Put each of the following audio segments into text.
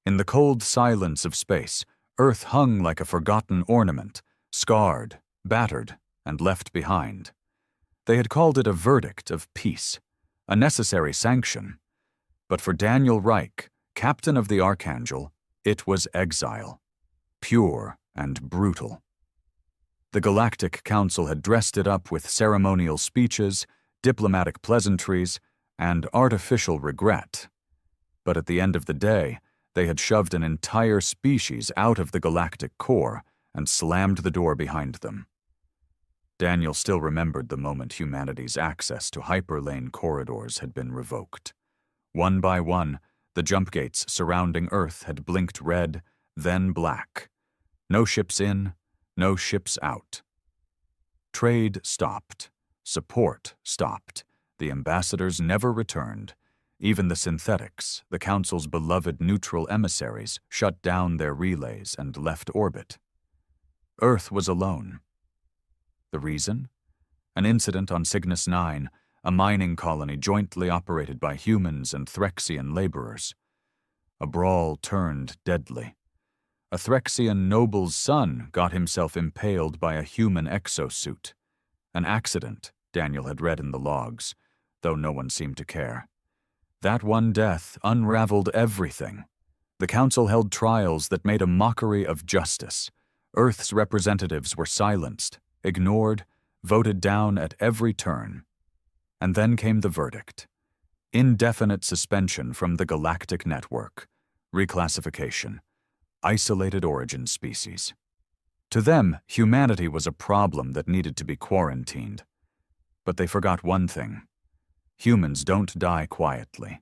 In the cold silence of space, Earth hung like a forgotten ornament, scarred, battered, and left behind. They had called it a verdict of peace, a necessary sanction. But for Daniel Reich, captain of the Archangel, it was exile, pure and brutal. The Galactic Council had dressed it up with ceremonial speeches, diplomatic pleasantries, and artificial regret. But at the end of the day, they had shoved an entire species out of the galactic core and slammed the door behind them. Daniel still remembered the moment humanity's access to hyperlane corridors had been revoked. One by one, the jump gates surrounding Earth had blinked red, then black. No ships in, no ships out. Trade stopped. Support stopped. The ambassadors never returned. Even the synthetics, the Council's beloved neutral emissaries, shut down their relays and left orbit. Earth was alone. The reason? An incident on Cygnus 9, a mining colony jointly operated by humans and Threxian laborers. A brawl turned deadly. A Threxian noble's son got himself impaled by a human exosuit. An accident, Daniel had read in the logs, though no one seemed to care. That one death unraveled everything. The Council held trials that made a mockery of justice. Earth's representatives were silenced, ignored, voted down at every turn. And then came the verdict. Indefinite suspension from the galactic network. Reclassification. Isolated origin species. To them, humanity was a problem that needed to be quarantined. But they forgot one thing. Humans don't die quietly.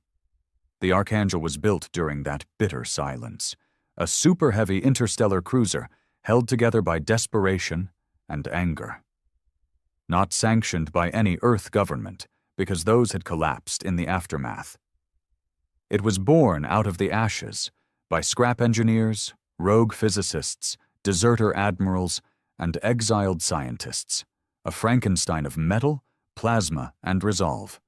The Archangel was built during that bitter silence. A super-heavy interstellar cruiser held together by desperation and anger. Not sanctioned by any Earth government, because those had collapsed in the aftermath. It was born out of the ashes by scrap engineers, rogue physicists, deserter admirals, and exiled scientists. A Frankenstein of metal, plasma, and resolve.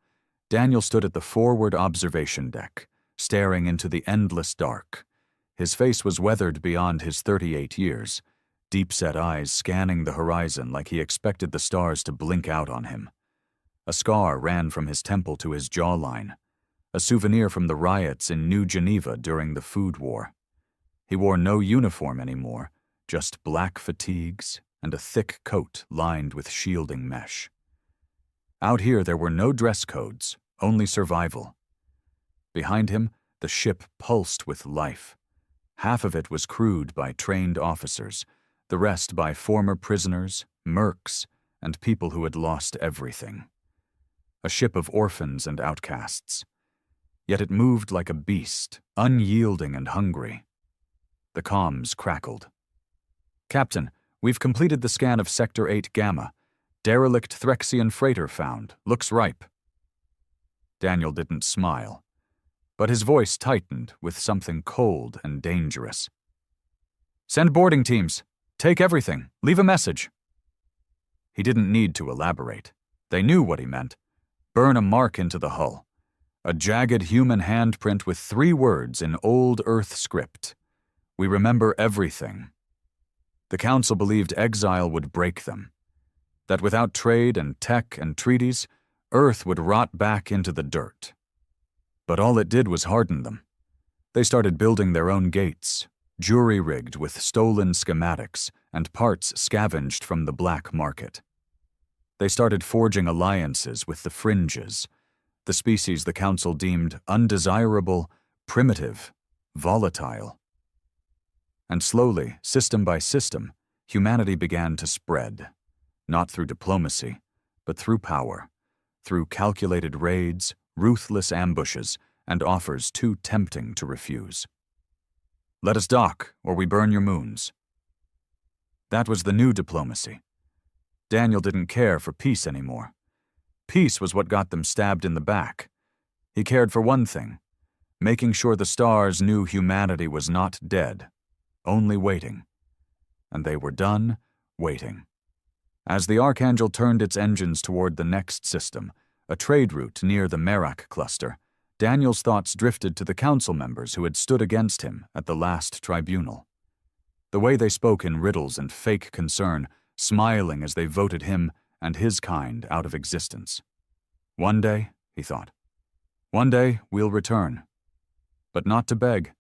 Daniel stood at the forward observation deck, staring into the endless dark. His face was weathered beyond his 38 years, deep-set eyes scanning the horizon like he expected the stars to blink out on him. A scar ran from his temple to his jawline, a souvenir from the riots in New Geneva during the Food War. He wore no uniform anymore, just black fatigues and a thick coat lined with shielding mesh. Out here there were no dress codes, only survival. Behind him, the ship pulsed with life. Half of it was crewed by trained officers, the rest by former prisoners, mercs, and people who had lost everything. A ship of orphans and outcasts. Yet it moved like a beast, unyielding and hungry. The comms crackled. "Captain, we've completed the scan of Sector 8 Gamma. Derelict Threxian freighter found. Looks ripe." Daniel didn't smile, but his voice tightened with something cold and dangerous. "Send boarding teams. Take everything. Leave a message." He didn't need to elaborate. They knew what he meant. Burn a mark into the hull. A jagged human handprint with 3 words in old Earth script. "We remember everything." The Council believed exile would break them. That without trade and tech and treaties, Earth would rot back into the dirt. But all it did was harden them. They started building their own gates, jury-rigged with stolen schematics and parts scavenged from the black market. They started forging alliances with the fringes, the species the Council deemed undesirable, primitive, volatile. And slowly, system by system, humanity began to spread. Not through diplomacy, but through power, through calculated raids, ruthless ambushes, and offers too tempting to refuse. "Let us dock, or we burn your moons." That was the new diplomacy. Daniel didn't care for peace anymore. Peace was what got them stabbed in the back. He cared for one thing, making sure the stars knew humanity was not dead, only waiting. And they were done waiting. As the Archangel turned its engines toward the next system, a trade route near the Merak cluster, Daniel's thoughts drifted to the council members who had stood against him at the last tribunal. The way they spoke in riddles and fake concern, smiling as they voted him and his kind out of existence. One day, he thought, one day we'll return. But not to beg,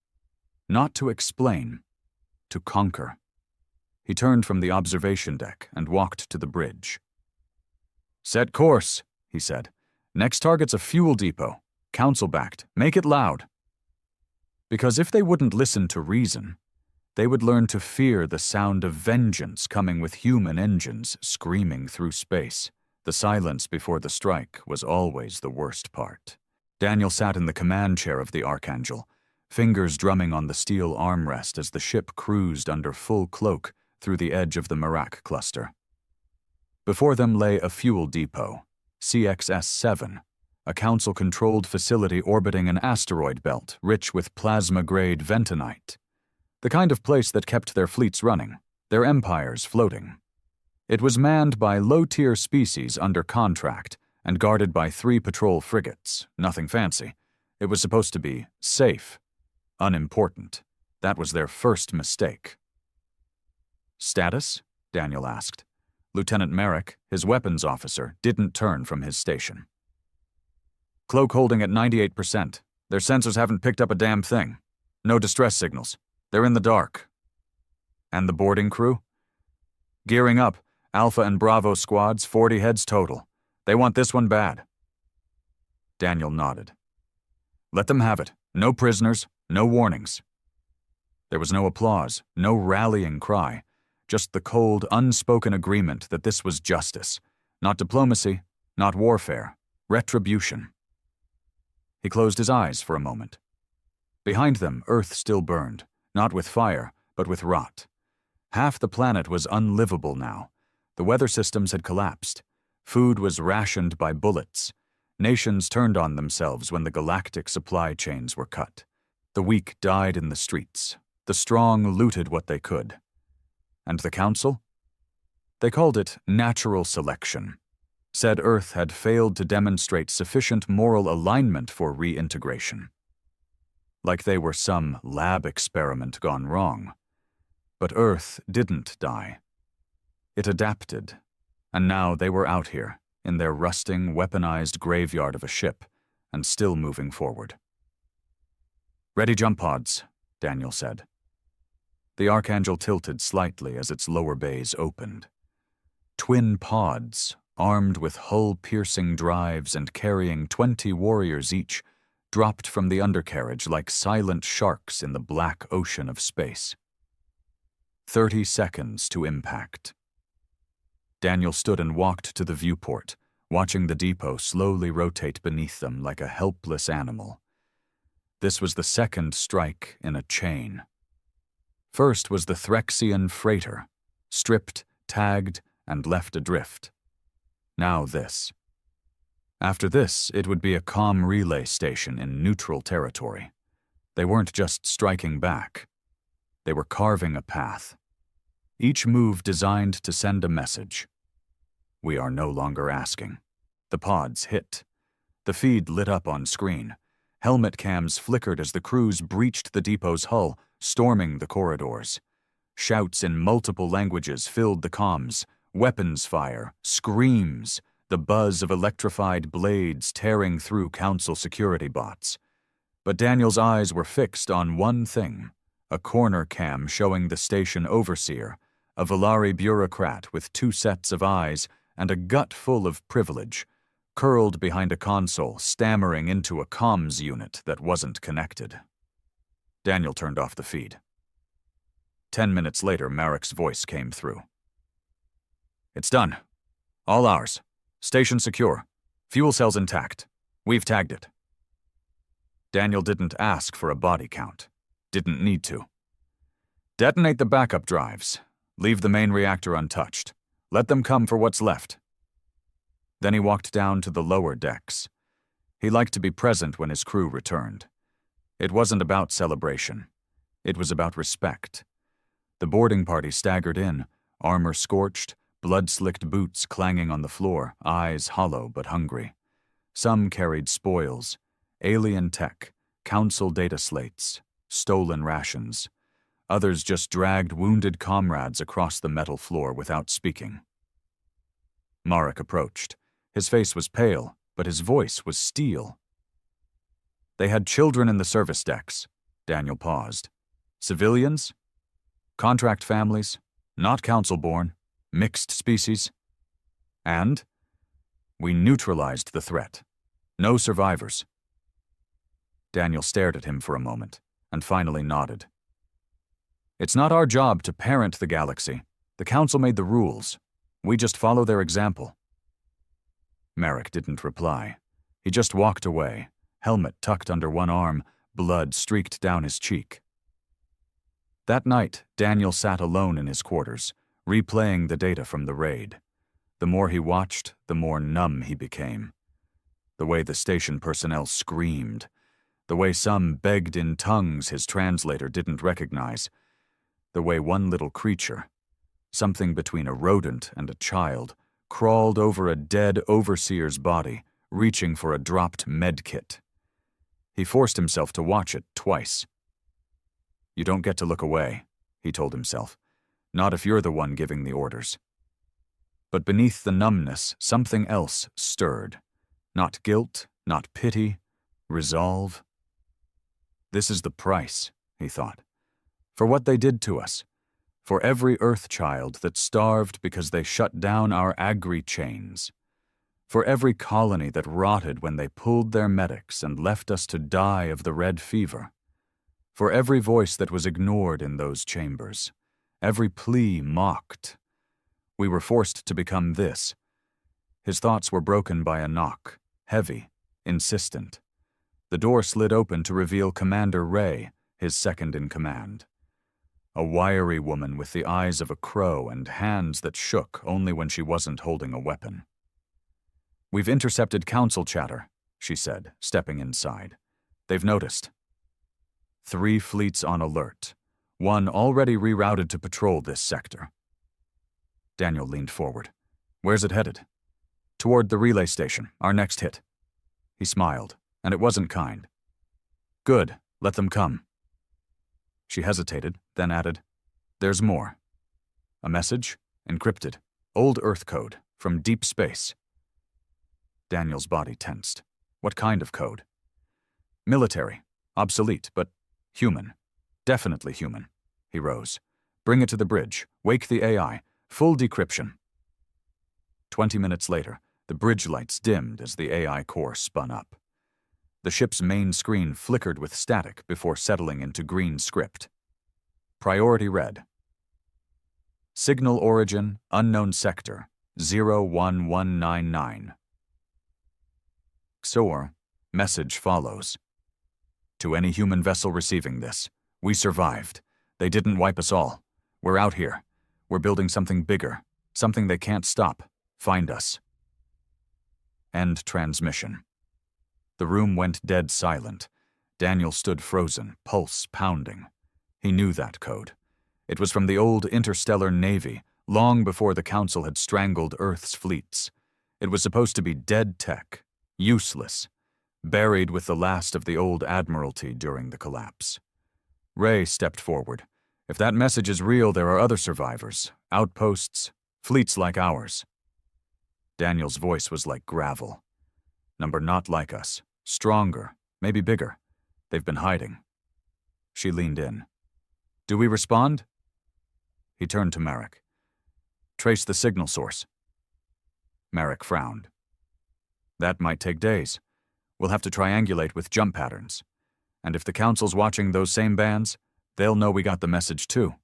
not to explain, to conquer. He turned from the observation deck and walked to the bridge. "Set course," he said. "Next target's a fuel depot. Council-backed. Make it loud." Because if they wouldn't listen to reason, they would learn to fear the sound of vengeance coming with human engines screaming through space. The silence before the strike was always the worst part. Daniel sat in the command chair of the Archangel, fingers drumming on the steel armrest as the ship cruised under full cloak through the edge of the Merak cluster. Before them lay a fuel depot, CXS-7, a council-controlled facility orbiting an asteroid belt rich with plasma-grade ventonite, the kind of place that kept their fleets running, their empires floating. It was manned by low-tier species under contract and guarded by 3 patrol frigates, nothing fancy. It was supposed to be safe, unimportant. That was their first mistake. "Status?" Daniel asked. Lieutenant Merrick, his weapons officer, didn't turn from his station. "Cloak holding at 98%. Their sensors haven't picked up a damn thing. No distress signals. They're in the dark." "And the boarding crew?" "Gearing up. Alpha and Bravo squads, 40 heads total. They want this one bad." Daniel nodded. "Let them have it. No prisoners, no warnings." There was no applause, no rallying cry, just the cold, unspoken agreement that this was justice. Not diplomacy, not warfare, retribution. He closed his eyes for a moment. Behind them, Earth still burned, not with fire, but with rot. Half the planet was unlivable now. The weather systems had collapsed. Food was rationed by bullets. Nations turned on themselves when the galactic supply chains were cut. The weak died in the streets. The strong looted what they could. And the council? They called it natural selection. Said Earth had failed to demonstrate sufficient moral alignment for reintegration. Like they were some lab experiment gone wrong. But Earth didn't die. It adapted, and now they were out here, in their rusting, weaponized graveyard of a ship, and still moving forward. "Ready jump pods," Daniel said. The Archangel tilted slightly as its lower bays opened. Twin pods, armed with hull-piercing drives and carrying 20 warriors each, dropped from the undercarriage like silent sharks in the black ocean of space. 30 seconds to impact. Daniel stood and walked to the viewport, watching the depot slowly rotate beneath them like a helpless animal. This was the second strike in a chain. First was the Threxian freighter, stripped, tagged, and left adrift. Now this. After this, it would be a comm relay station in neutral territory. They weren't just striking back. They were carving a path. Each move designed to send a message. We are no longer asking. The pods hit. The feed lit up on screen. Helmet cams flickered as the crews breached the depot's hull, storming the corridors. Shouts in multiple languages filled the comms. Weapons fire, screams, the buzz of electrified blades tearing through Council security bots. But Daniel's eyes were fixed on one thing, a corner cam showing the station overseer, a Volari bureaucrat with 2 sets of eyes and a gut full of privilege, curled behind a console, stammering into a comms unit that wasn't connected. Daniel turned off the feed. 10 minutes later, Merrick's voice came through. "It's done. All ours. Station secure. Fuel cells intact. We've tagged it." Daniel didn't ask for a body count. Didn't need to. "Detonate the backup drives. Leave the main reactor untouched. Let them come for what's left." Then he walked down to the lower decks. He liked to be present when his crew returned. It wasn't about celebration. It was about respect. The boarding party staggered in, armor scorched, blood-slicked boots clanging on the floor, eyes hollow but hungry. Some carried spoils, alien tech, council data slates, stolen rations. Others just dragged wounded comrades across the metal floor without speaking. Marek approached. His face was pale, but his voice was steel. They had children in the service decks. Daniel paused. Civilians? Contract families? Not council-born? Mixed species? And we neutralized the threat. No survivors. Daniel stared at him for a moment, and finally nodded. It's not our job to parent the galaxy. The Council made the rules. We just follow their example. Marek didn't reply. He just walked away, helmet tucked under one arm, blood streaked down his cheek. That night, Daniel sat alone in his quarters, replaying the data from the raid. The more he watched, the more numb he became. The way the station personnel screamed, the way some begged in tongues his translator didn't recognize, the way one little creature, something between a rodent and a child, crawled over a dead overseer's body, reaching for a dropped med kit. He forced himself to watch it twice. You don't get to look away, he told himself, not if you're the one giving the orders. But beneath the numbness, something else stirred. Not guilt, not pity, resolve. This is the price, he thought, for what they did to us, for every Earth child that starved because they shut down our agri chains, for every colony that rotted when they pulled their medics and left us to die of the red fever, for every voice that was ignored in those chambers, every plea mocked. We were forced to become this. His thoughts were broken by a knock, heavy, insistent. The door slid open to reveal Commander Ray, his second in command. A wiry woman with the eyes of a crow and hands that shook only when she wasn't holding a weapon. We've intercepted council chatter, she said, stepping inside. They've noticed. 3 fleets on alert, one already rerouted to patrol this sector. Daniel leaned forward. Where's it headed? Toward the relay station, our next hit. He smiled, and it wasn't kind. Good, let them come. She hesitated, then added, There's more. A message, encrypted, old Earth code, from deep space. Daniel's body tensed. What kind of code? Military, obsolete, but human. Definitely human. He rose. Bring it to the bridge. Wake the AI. Full decryption. 20 minutes later, the bridge lights dimmed as the AI core spun up. The ship's main screen flickered with static before settling into green script. Priority read. Signal origin, unknown sector, 01199. XOR, message follows. To any human vessel receiving this, we survived. They didn't wipe us all. We're out here. We're building something bigger, something they can't stop. Find us. End transmission. The room went dead silent. Daniel stood frozen, pulse pounding. He knew that code. It was from the old interstellar navy, long before the Council had strangled Earth's fleets. It was supposed to be dead tech, useless, buried with the last of the old Admiralty during the collapse. Ray stepped forward. If that message is real, there are other survivors, outposts, fleets like ours. Daniel's voice was like gravel. Number not like us. Stronger, maybe bigger. They've been hiding. She leaned in. Do we respond? He turned to Marek. Trace the signal source. Marek frowned. That might take days. We'll have to triangulate with jump patterns. And if the Council's watching those same bands, they'll know we got the message too.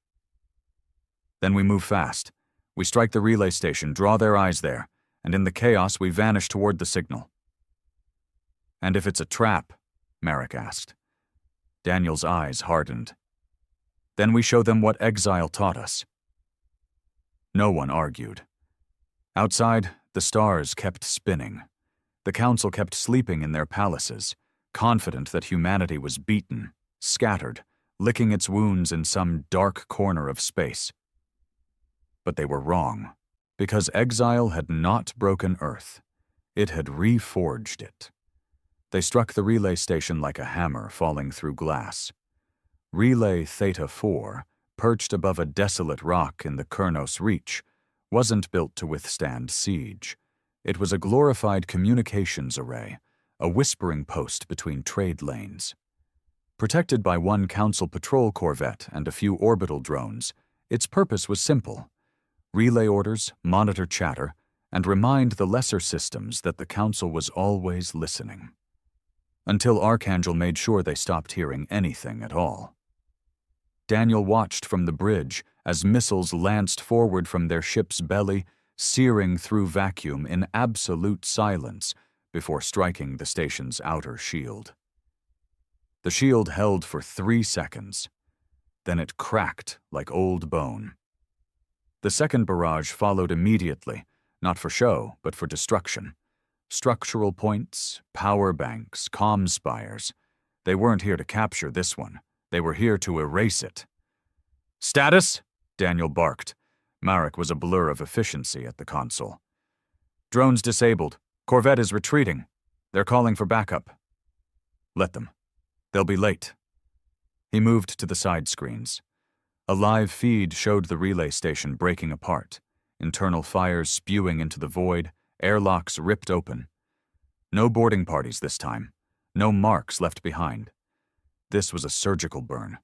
Then we move fast. We strike the relay station, draw their eyes there, and in the chaos we vanish toward the signal. And if it's a trap? Marek asked. Daniel's eyes hardened. Then we show them what exile taught us. No one argued. Outside, the stars kept spinning. The Council kept sleeping in their palaces, confident that humanity was beaten, scattered, licking its wounds in some dark corner of space. But they were wrong, because exile had not broken Earth. It had reforged it. They struck the relay station like a hammer falling through glass. Relay Theta 4, perched above a desolate rock in the Kurnos Reach, wasn't built to withstand siege. It was a glorified communications array, a whispering post between trade lanes. Protected by one Council patrol corvette and a few orbital drones, its purpose was simple: relay orders, monitor chatter, and remind the lesser systems that the Council was always listening. Until Archangel made sure they stopped hearing anything at all. Daniel watched from the bridge as missiles lanced forward from their ship's belly, searing through vacuum in absolute silence before striking the station's outer shield. The shield held for 3 seconds. Then it cracked like old bone. The second barrage followed immediately, not for show, but for destruction. Structural points, power banks, comm spires. They weren't here to capture this one. They were here to erase it. "Status?" Daniel barked. Marek was a blur of efficiency at the console. "Drones disabled. Corvette is retreating. They're calling for backup." "Let them. They'll be late." He moved to the side screens. A live feed showed the relay station breaking apart, internal fires spewing into the void, airlocks ripped open. No boarding parties this time. No marks left behind. This was a surgical burn.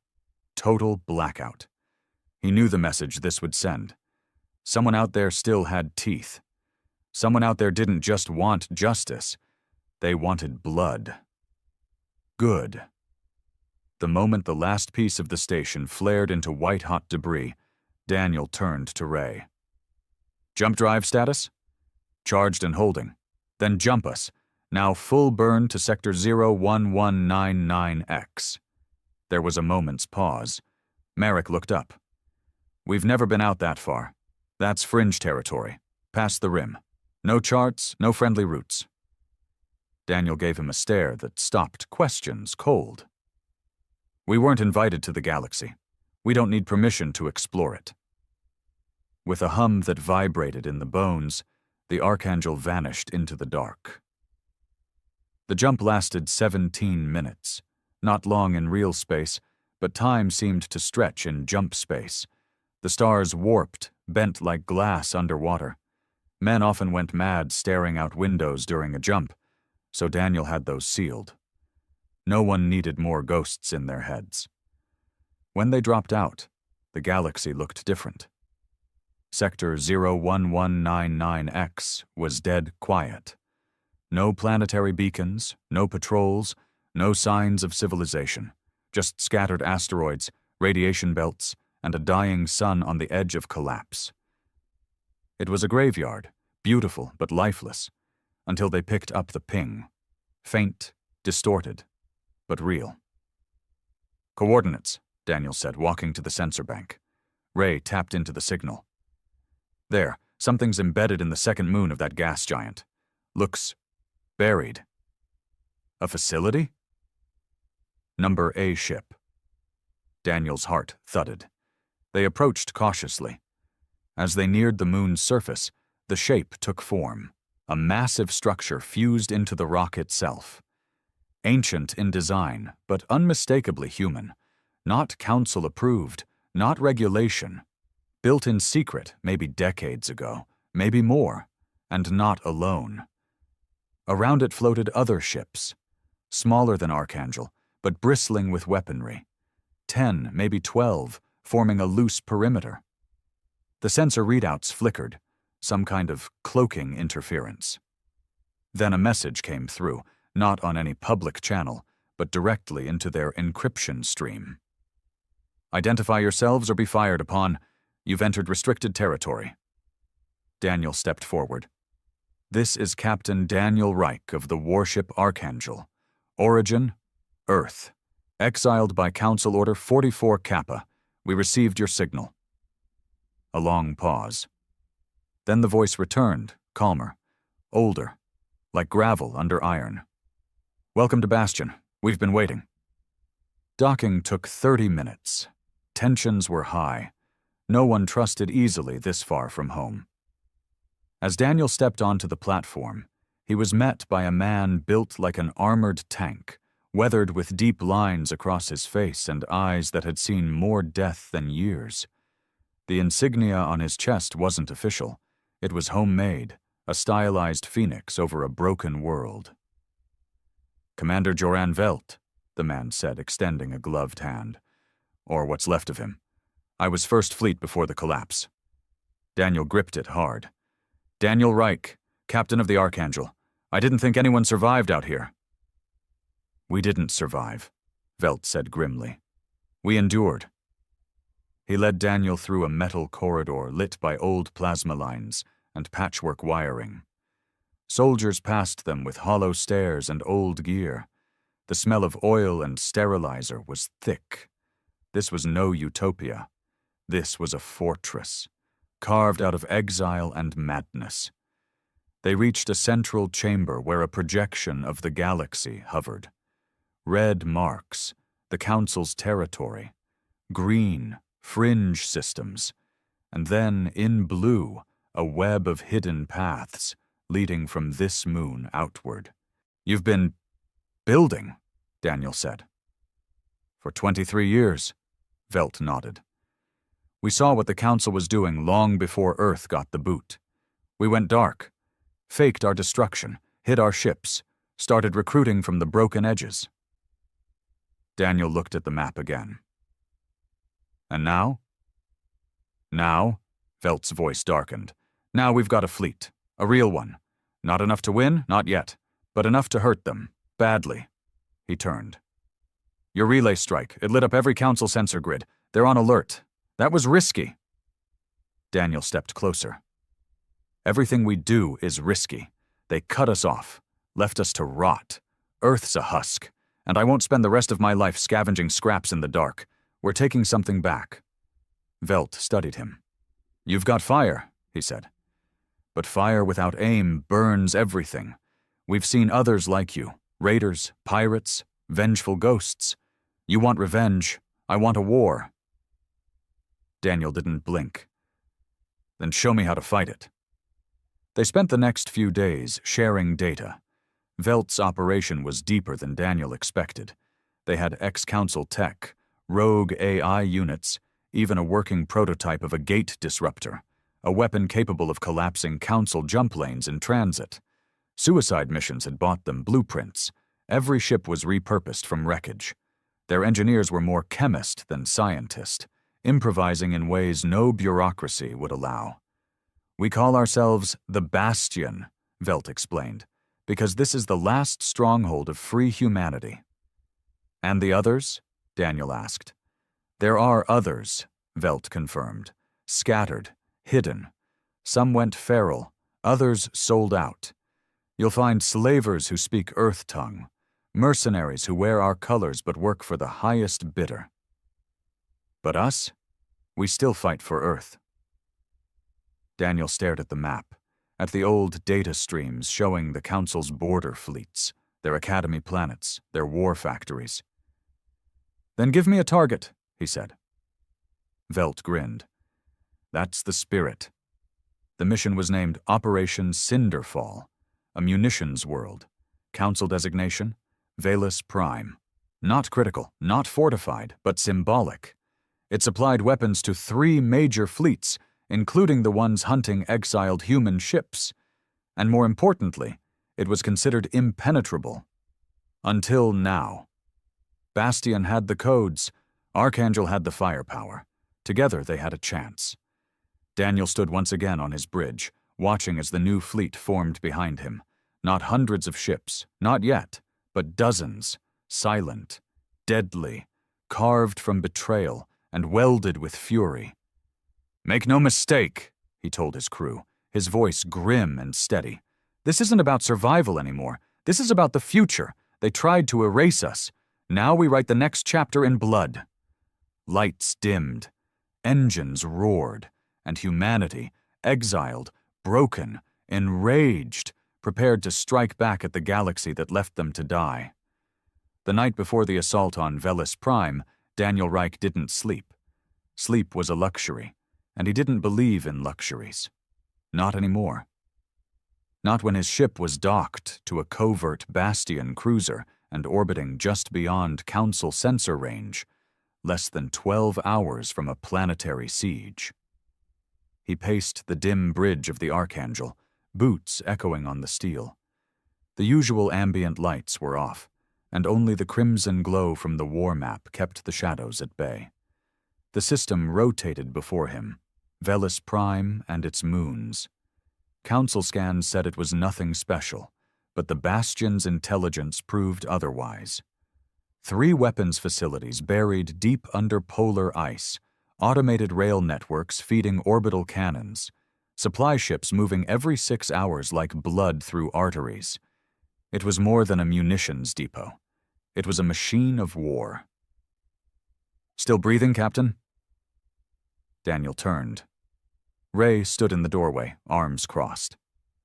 Total blackout. He knew the message this would send. Someone out there still had teeth. Someone out there didn't just want justice. They wanted blood. Good. The moment the last piece of the station flared into white-hot debris, Daniel turned to Ray. "Jump drive status?" "Charged and holding. Then jump us. Now full burn to sector 01199X. There was a moment's pause. Marek looked up. "We've never been out that far. That's fringe territory. Past the rim. No charts, no friendly routes." Daniel gave him a stare that stopped questions cold. "We weren't invited to the galaxy. We don't need permission to explore it." With a hum that vibrated in the bones, the Archangel vanished into the dark. The jump lasted 17 minutes. Not long in real space, but time seemed to stretch in jump space. The stars warped, bent like glass underwater. Men often went mad staring out windows during a jump, so Daniel had those sealed. No one needed more ghosts in their heads. When they dropped out, the galaxy looked different. Sector 01199X was dead quiet. No planetary beacons, no patrols, no signs of civilization. Just scattered asteroids, radiation belts, and a dying sun on the edge of collapse. It was a graveyard, beautiful but lifeless, until they picked up the ping. Faint, distorted, but real. "Coordinates," Daniel said, walking to the sensor bank. Ray tapped into the signal. "There, something's embedded in the second moon of that gas giant. Looks buried." "A facility?" "Number A ship." Daniel's heart thudded. They approached cautiously. As they neared the moon's surface, the shape took form. A massive structure fused into the rock itself. Ancient in design, but unmistakably human. Not council approved, not regulation. Built in secret, maybe decades ago, maybe more, and not alone. Around it floated other ships, smaller than Archangel, but bristling with weaponry. 10, maybe 12, forming a loose perimeter. The sensor readouts flickered, some kind of cloaking interference. Then a message came through, not on any public channel, but directly into their encryption stream. "Identify yourselves or be fired upon. You've entered restricted territory." Daniel stepped forward. "This is Captain Daniel Reich of the warship Archangel. Origin, Earth. Exiled by Council Order 44 Kappa. We received your signal." A long pause. Then the voice returned, calmer, older, like gravel under iron. "Welcome to Bastion. We've been waiting." Docking took 30 minutes. Tensions were high. No one trusted easily this far from home. As Daniel stepped onto the platform, he was met by a man built like an armored tank, weathered with deep lines across his face and eyes that had seen more death than years. The insignia on his chest wasn't official. It was homemade, a stylized phoenix over a broken world. "Commander Joran Velt," the man said, extending a gloved hand. "Or what's left of him. I was First Fleet before the collapse." Daniel gripped it hard. "Daniel Reich, captain of the Archangel. I didn't think anyone survived out here." "We didn't survive," Velt said grimly. "We endured." He led Daniel through a metal corridor lit by old plasma lines and patchwork wiring. Soldiers passed them with hollow stairs and old gear. The smell of oil and sterilizer was thick. This was no utopia. This was a fortress, carved out of exile and madness. They reached a central chamber where a projection of the galaxy hovered. Red marks, the Council's territory. Green, fringe systems. And then, in blue, a web of hidden paths leading from this moon outward. "You've been building," Daniel said. "For 23 years, Velt nodded. "We saw what the Council was doing long before Earth got the boot. We went dark, faked our destruction, hid our ships, started recruiting from the broken edges." Daniel looked at the map again. "And now?" "Now," Velt's voice darkened, "now we've got a fleet, a real one. Not enough to win, not yet, but enough to hurt them, badly." He turned. "Your relay strike, it lit up every Council sensor grid. They're on alert. That was risky." Daniel stepped closer. "Everything we do is risky. They cut us off, left us to rot. Earth's a husk, and I won't spend the rest of my life scavenging scraps in the dark. We're taking something back." Velt studied him. "You've got fire," he said. "But fire without aim burns everything. We've seen others like you, raiders, pirates, vengeful ghosts. You want revenge, I want a war." Daniel didn't blink. "Then show me how to fight it." They spent the next few days sharing data. Velt's operation was deeper than Daniel expected. They had ex-Council tech, rogue AI units, even a working prototype of a gate disruptor, a weapon capable of collapsing Council jump lanes in transit. Suicide missions had bought them blueprints. Every ship was repurposed from wreckage. Their engineers were more chemist than scientist, improvising in ways no bureaucracy would allow. "We call ourselves the Bastion," Velt explained, "because this is the last stronghold of free humanity." "And the others?" Daniel asked. "There are others," Velt confirmed. "Scattered, hidden. Some went feral, others sold out. You'll find slavers who speak Earth tongue, mercenaries who wear our colors but work for the highest bidder. But us? We still fight for Earth." Daniel stared at the map, at the old data streams showing the Council's border fleets, their academy planets, their war factories. "Then give me a target," he said. Velt grinned. "That's the spirit." The mission was named Operation Cinderfall, a munitions world. Council designation, Valus Prime. Not critical, not fortified, but symbolic. It supplied weapons to 3 major fleets, including the ones hunting exiled human ships. And more importantly, it was considered impenetrable. Until now. Bastion had the codes, Archangel had the firepower. Together they had a chance. Daniel stood once again on his bridge, watching as the new fleet formed behind him. Not hundreds of ships, not yet, but dozens, silent, deadly, carved from betrayal and welded with fury. "Make no mistake," he told his crew, his voice grim and steady. "This isn't about survival anymore. This is about the future. They tried to erase us. Now we write the next chapter in blood." Lights dimmed, engines roared, and humanity, exiled, broken, enraged, prepared to strike back at the galaxy that left them to die. The night before the assault on Valus Prime, Daniel Reich didn't sleep. Sleep was a luxury, and he didn't believe in luxuries. Not anymore. Not when his ship was docked to a covert Bastion cruiser and orbiting just beyond Council sensor range, less than 12 hours from a planetary siege. He paced the dim bridge of the Archangel, boots echoing on the steel. The usual ambient lights were off, and only the crimson glow from the war map kept the shadows at bay. The system rotated before him, Velis Prime and its moons. Council scans said it was nothing special, but the Bastion's intelligence proved otherwise. 3 weapons facilities buried deep under polar ice, automated rail networks feeding orbital cannons, supply ships moving every 6 hours like blood through arteries. It was more than a munitions depot. It was a machine of war. "Still breathing, Captain?" Daniel turned. Ray stood in the doorway, arms crossed.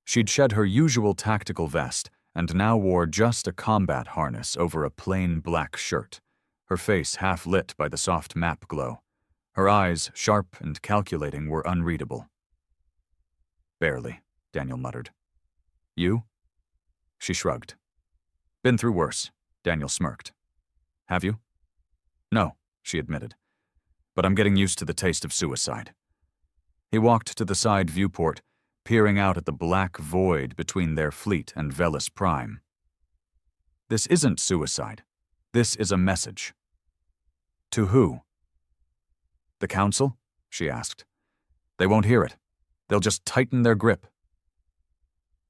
She'd shed her usual tactical vest and now wore just a combat harness over a plain black shirt, her face half lit by the soft map glow. Her eyes, sharp and calculating, were unreadable. "Barely," Daniel muttered. "You?" She shrugged. "Been through worse," Daniel smirked. "Have you?" "No," she admitted. "But I'm getting used to the taste of suicide." He walked to the side viewport, peering out at the black void between their fleet and Velis Prime. "This isn't suicide. This is a message." "To who?" "The Council?" she asked. "They won't hear it. They'll just tighten their grip."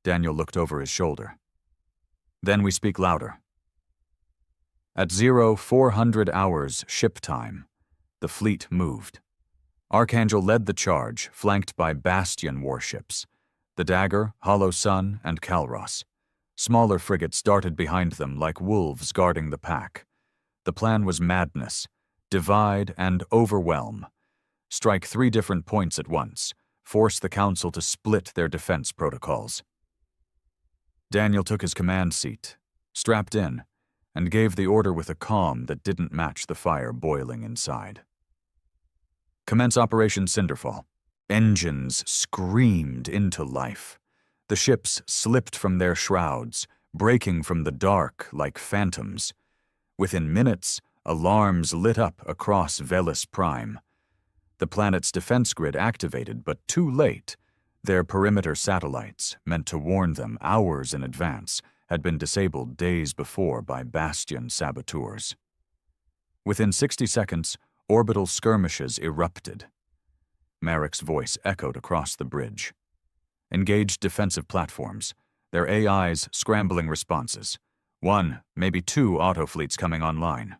Daniel looked over his shoulder. "Then we speak louder." At 0400 hours ship time, the fleet moved. Archangel led the charge, flanked by Bastion warships, the Dagger, Hollow Sun, and Calros. Smaller frigates darted behind them like wolves guarding the pack. The plan was madness, divide and overwhelm. Strike 3 different points at once, force the Council to split their defense protocols. Daniel took his command seat, strapped in, and gave the order with a calm that didn't match the fire boiling inside. "Commence Operation Cinderfall." Engines screamed into life. The ships slipped from their shrouds, breaking from the dark like phantoms. Within minutes, alarms lit up across Velis Prime. The planet's defense grid activated, but too late. Their perimeter satellites, meant to warn them hours in advance, had been disabled days before by Bastion saboteurs. Within 60 seconds, orbital skirmishes erupted. Marek's voice echoed across the bridge. Engaged defensive platforms, their AIs scrambling responses. 1, maybe 2 autofleets coming online.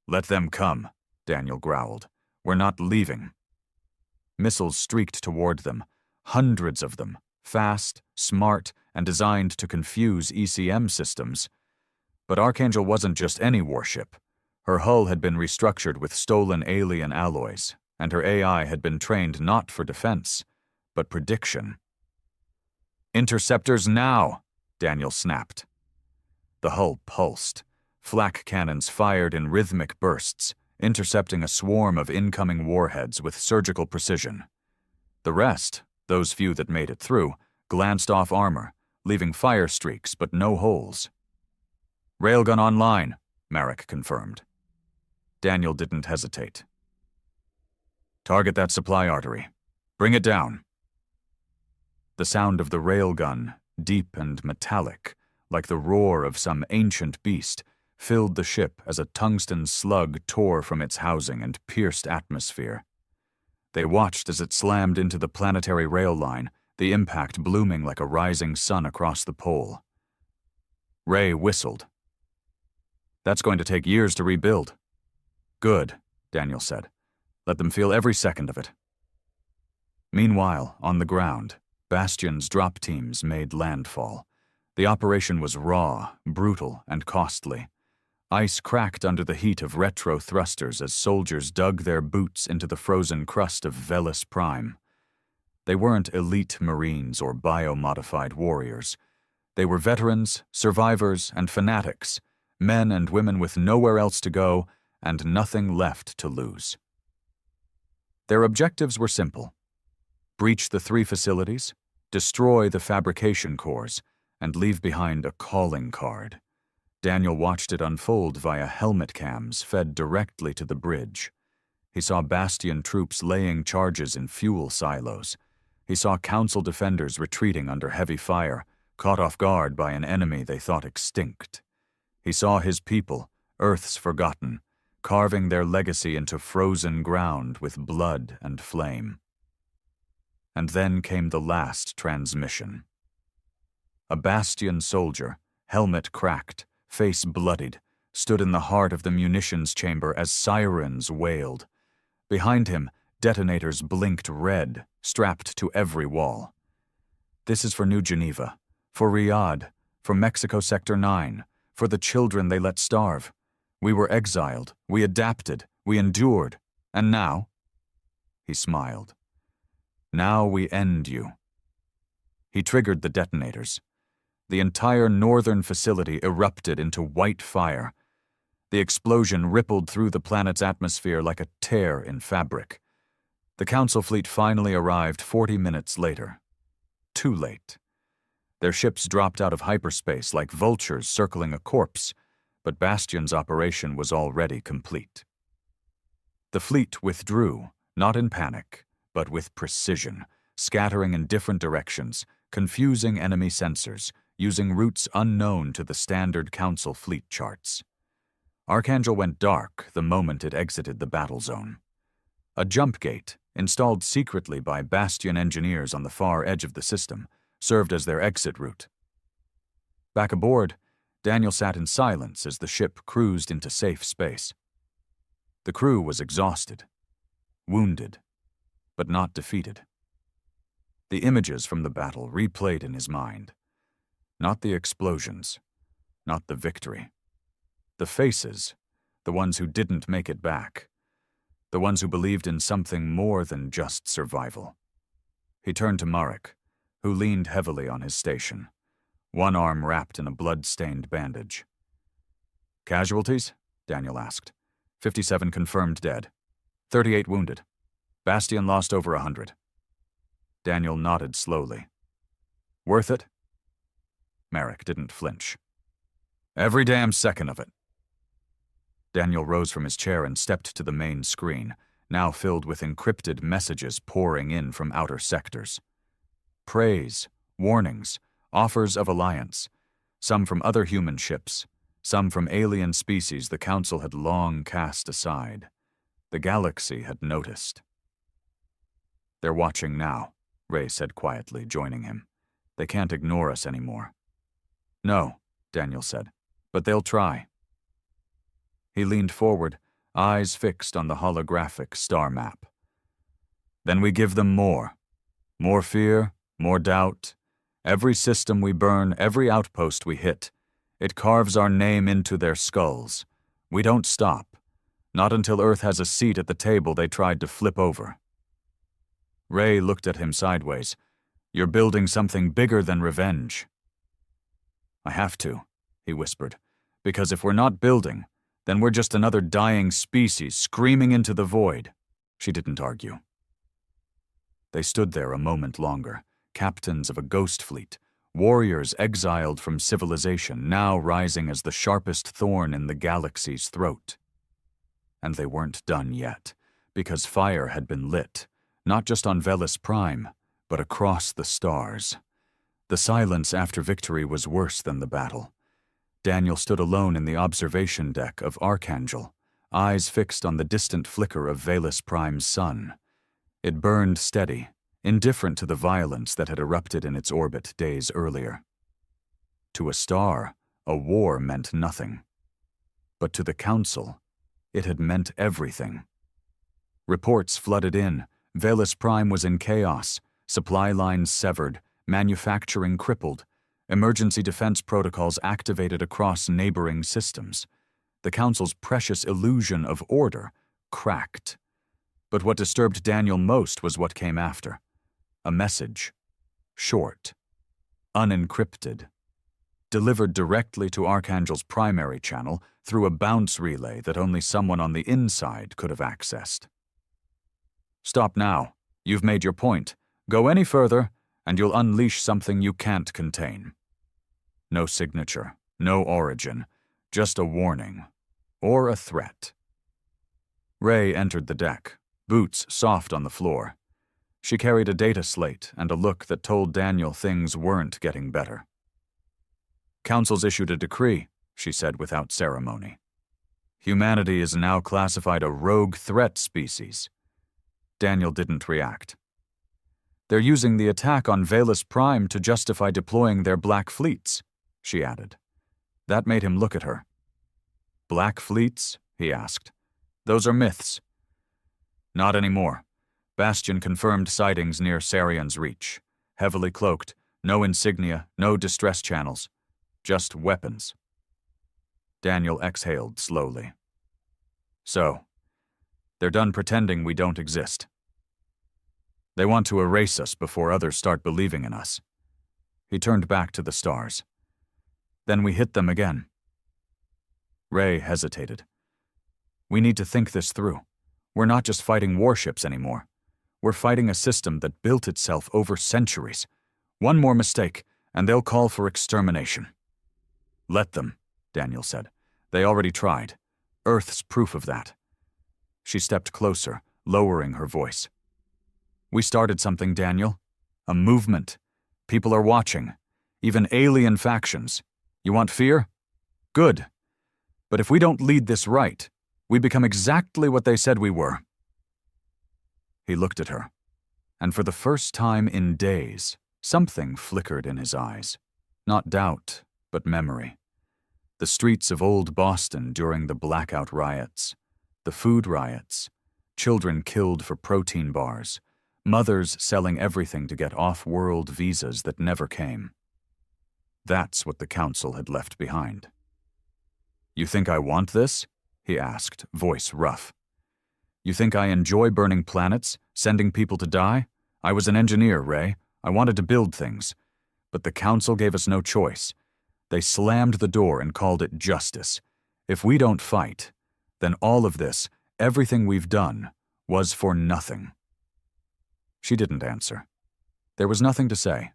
"Let them come," Daniel growled. "We're not leaving." Missiles streaked toward them, hundreds of them, fast, smart, and designed to confuse ECM systems. But Archangel wasn't just any warship. Her hull had been restructured with stolen alien alloys, and her AI had been trained not for defense, but prediction. "Interceptors now!" Daniel snapped. The hull pulsed. Flak cannons fired in rhythmic bursts, intercepting a swarm of incoming warheads with surgical precision. The rest, those few that made it through, glanced off armor, leaving fire streaks but no holes. "Railgun online," Marek confirmed. Daniel didn't hesitate. "Target that supply artery. Bring it down." The sound of the railgun, deep and metallic, like the roar of some ancient beast, filled the ship as a tungsten slug tore from its housing and pierced atmosphere. They watched as it slammed into the planetary rail line, the impact blooming like a rising sun across the pole. Ray whistled. "That's going to take years to rebuild." "Good," Daniel said. "Let them feel every second of it." Meanwhile, on the ground, Bastion's drop teams made landfall. The operation was raw, brutal, and costly. Ice cracked under the heat of retro thrusters as soldiers dug their boots into the frozen crust of Velis Prime. They weren't elite Marines or biomodified warriors. They were veterans, survivors, and fanatics, men and women with nowhere else to go and nothing left to lose. Their objectives were simple: breach the 3 facilities, destroy the fabrication cores, and leave behind a calling card. Daniel watched it unfold via helmet cams fed directly to the bridge. He saw Bastion troops laying charges in fuel silos. He saw Council defenders retreating under heavy fire, caught off guard by an enemy they thought extinct. He saw his people, Earth's forgotten, carving their legacy into frozen ground with blood and flame. And then came the last transmission. A Bastion soldier, helmet cracked, face bloodied, stood in the heart of the munitions chamber as sirens wailed. Behind him, detonators blinked red, strapped to every wall. This is for New Geneva, for Riyadh, for Mexico Sector 9, for the children they let starve. We were exiled, we adapted, we endured, and now? He smiled. Now we end you. He triggered the detonators. The entire northern facility erupted into white fire. The explosion rippled through the planet's atmosphere like a tear in fabric. The Council fleet finally arrived 40 minutes later. Too late. Their ships dropped out of hyperspace like vultures circling a corpse, but Bastion's operation was already complete. The fleet withdrew, not in panic, but with precision, scattering in different directions, confusing enemy sensors, using routes unknown to the standard Council fleet charts. Archangel went dark the moment it exited the battle zone. A jump gate, installed secretly by Bastion engineers on the far edge of the system, served as their exit route. Back aboard, Daniel sat in silence as the ship cruised into safe space. The crew was exhausted, wounded, but not defeated. The images from the battle replayed in his mind. Not the explosions, not the victory. The faces, the ones who didn't make it back. The ones who believed in something more than just survival. He turned to Marek, who leaned heavily on his station, one arm wrapped in a blood-stained bandage. Casualties? Daniel asked. 57 confirmed dead. 38 wounded. Bastion lost over 100. Daniel nodded slowly. Worth it? Marek didn't flinch. Every damn second of it. Daniel rose from his chair and stepped to the main screen, now filled with encrypted messages pouring in from outer sectors. Praise, warnings, offers of alliance, some from other human ships, some from alien species the Council had long cast aside. The galaxy had noticed. They're watching now, Ray said quietly, joining him. They can't ignore us anymore. No, Daniel said, but they'll try. He leaned forward, eyes fixed on the holographic star map. Then we give them more. More fear, more doubt. Every system we burn, every outpost we hit. It carves our name into their skulls. We don't stop. Not until Earth has a seat at the table they tried to flip over. Ray looked at him sideways. You're building something bigger than revenge. I have to, he whispered, because if we're not building, then we're just another dying species screaming into the void. She didn't argue. They stood there a moment longer, captains of a ghost fleet, warriors exiled from civilization, now rising as the sharpest thorn in the galaxy's throat. And they weren't done yet, because fire had been lit, not just on Velis Prime, but across the stars. The silence after victory was worse than the battle. Daniel stood alone in the observation deck of Archangel, eyes fixed on the distant flicker of Velis Prime's sun. It burned steady, indifferent to the violence that had erupted in its orbit days earlier. To a star, a war meant nothing. But to the Council, it had meant everything. Reports flooded in. Velis Prime was in chaos, supply lines severed, manufacturing crippled, emergency defense protocols activated across neighboring systems. The Council's precious illusion of order cracked. But what disturbed Daniel most was what came after. A message. Short. Unencrypted. Delivered directly to Archangel's primary channel through a bounce relay that only someone on the inside could have accessed. Stop now. You've made your point. Go any further, and you'll unleash something you can't contain. No signature, no origin, just a warning, or a threat. Ray entered the deck, boots soft on the floor. She carried a data slate and a look that told Daniel things weren't getting better. Council's issued a decree, she said without ceremony. Humanity is now classified a rogue threat species. Daniel didn't react. They're using the attack on Valus Prime to justify deploying their black fleets, she added. That made him look at her. Black fleets? He asked. Those are myths. Not anymore. Bastion confirmed sightings near Sarian's Reach. Heavily cloaked, no insignia, no distress channels. Just weapons. Daniel exhaled slowly. So, they're done pretending we don't exist. They want to erase us before others start believing in us. He turned back to the stars. Then we hit them again. Ray hesitated. We need to think this through. We're not just fighting warships anymore. We're fighting a system that built itself over centuries. One more mistake, and they'll call for extermination. Let them, Daniel said. They already tried. Earth's proof of that. She stepped closer, lowering her voice. We started something, Daniel. A movement. People are watching. Even alien factions. You want fear? Good. But if we don't lead this right, we become exactly what they said we were. He looked at her, and for the first time in days, something flickered in his eyes. Not doubt, but memory. The streets of old Boston during the blackout riots, the food riots, children killed for protein bars, mothers selling everything to get off-world visas that never came. That's what the Council had left behind. You think I want this? He asked, voice rough. You think I enjoy burning planets, sending people to die? I was an engineer, Ray. I wanted to build things. But the Council gave us no choice. They slammed the door and called it justice. If we don't fight, then all of this, everything we've done, was for nothing. She didn't answer. There was nothing to say.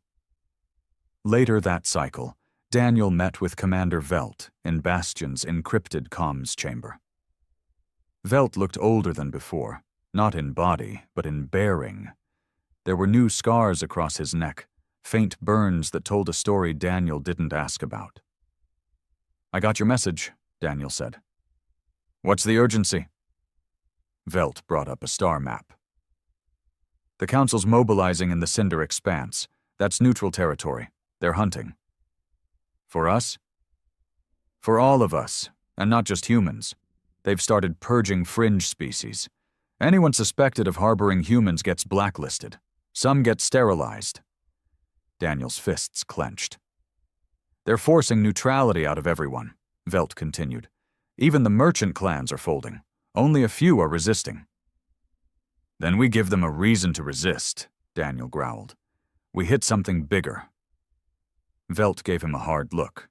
Later that cycle, Daniel met with Commander Velt in Bastion's encrypted comms chamber. Velt looked older than before, not in body, but in bearing. There were new scars across his neck, faint burns that told a story Daniel didn't ask about. I got your message, Daniel said. What's the urgency? Velt brought up a star map. The Council's mobilizing in the Cinder Expanse. That's neutral territory. They're hunting. For us? For all of us, and not just humans. They've started purging fringe species. Anyone suspected of harboring humans gets blacklisted. Some get sterilized. Daniel's fists clenched. They're forcing neutrality out of everyone, Velt continued. Even the merchant clans are folding. Only a few are resisting. Then we give them a reason to resist, Daniel growled. We hit something bigger. Velt gave him a hard look.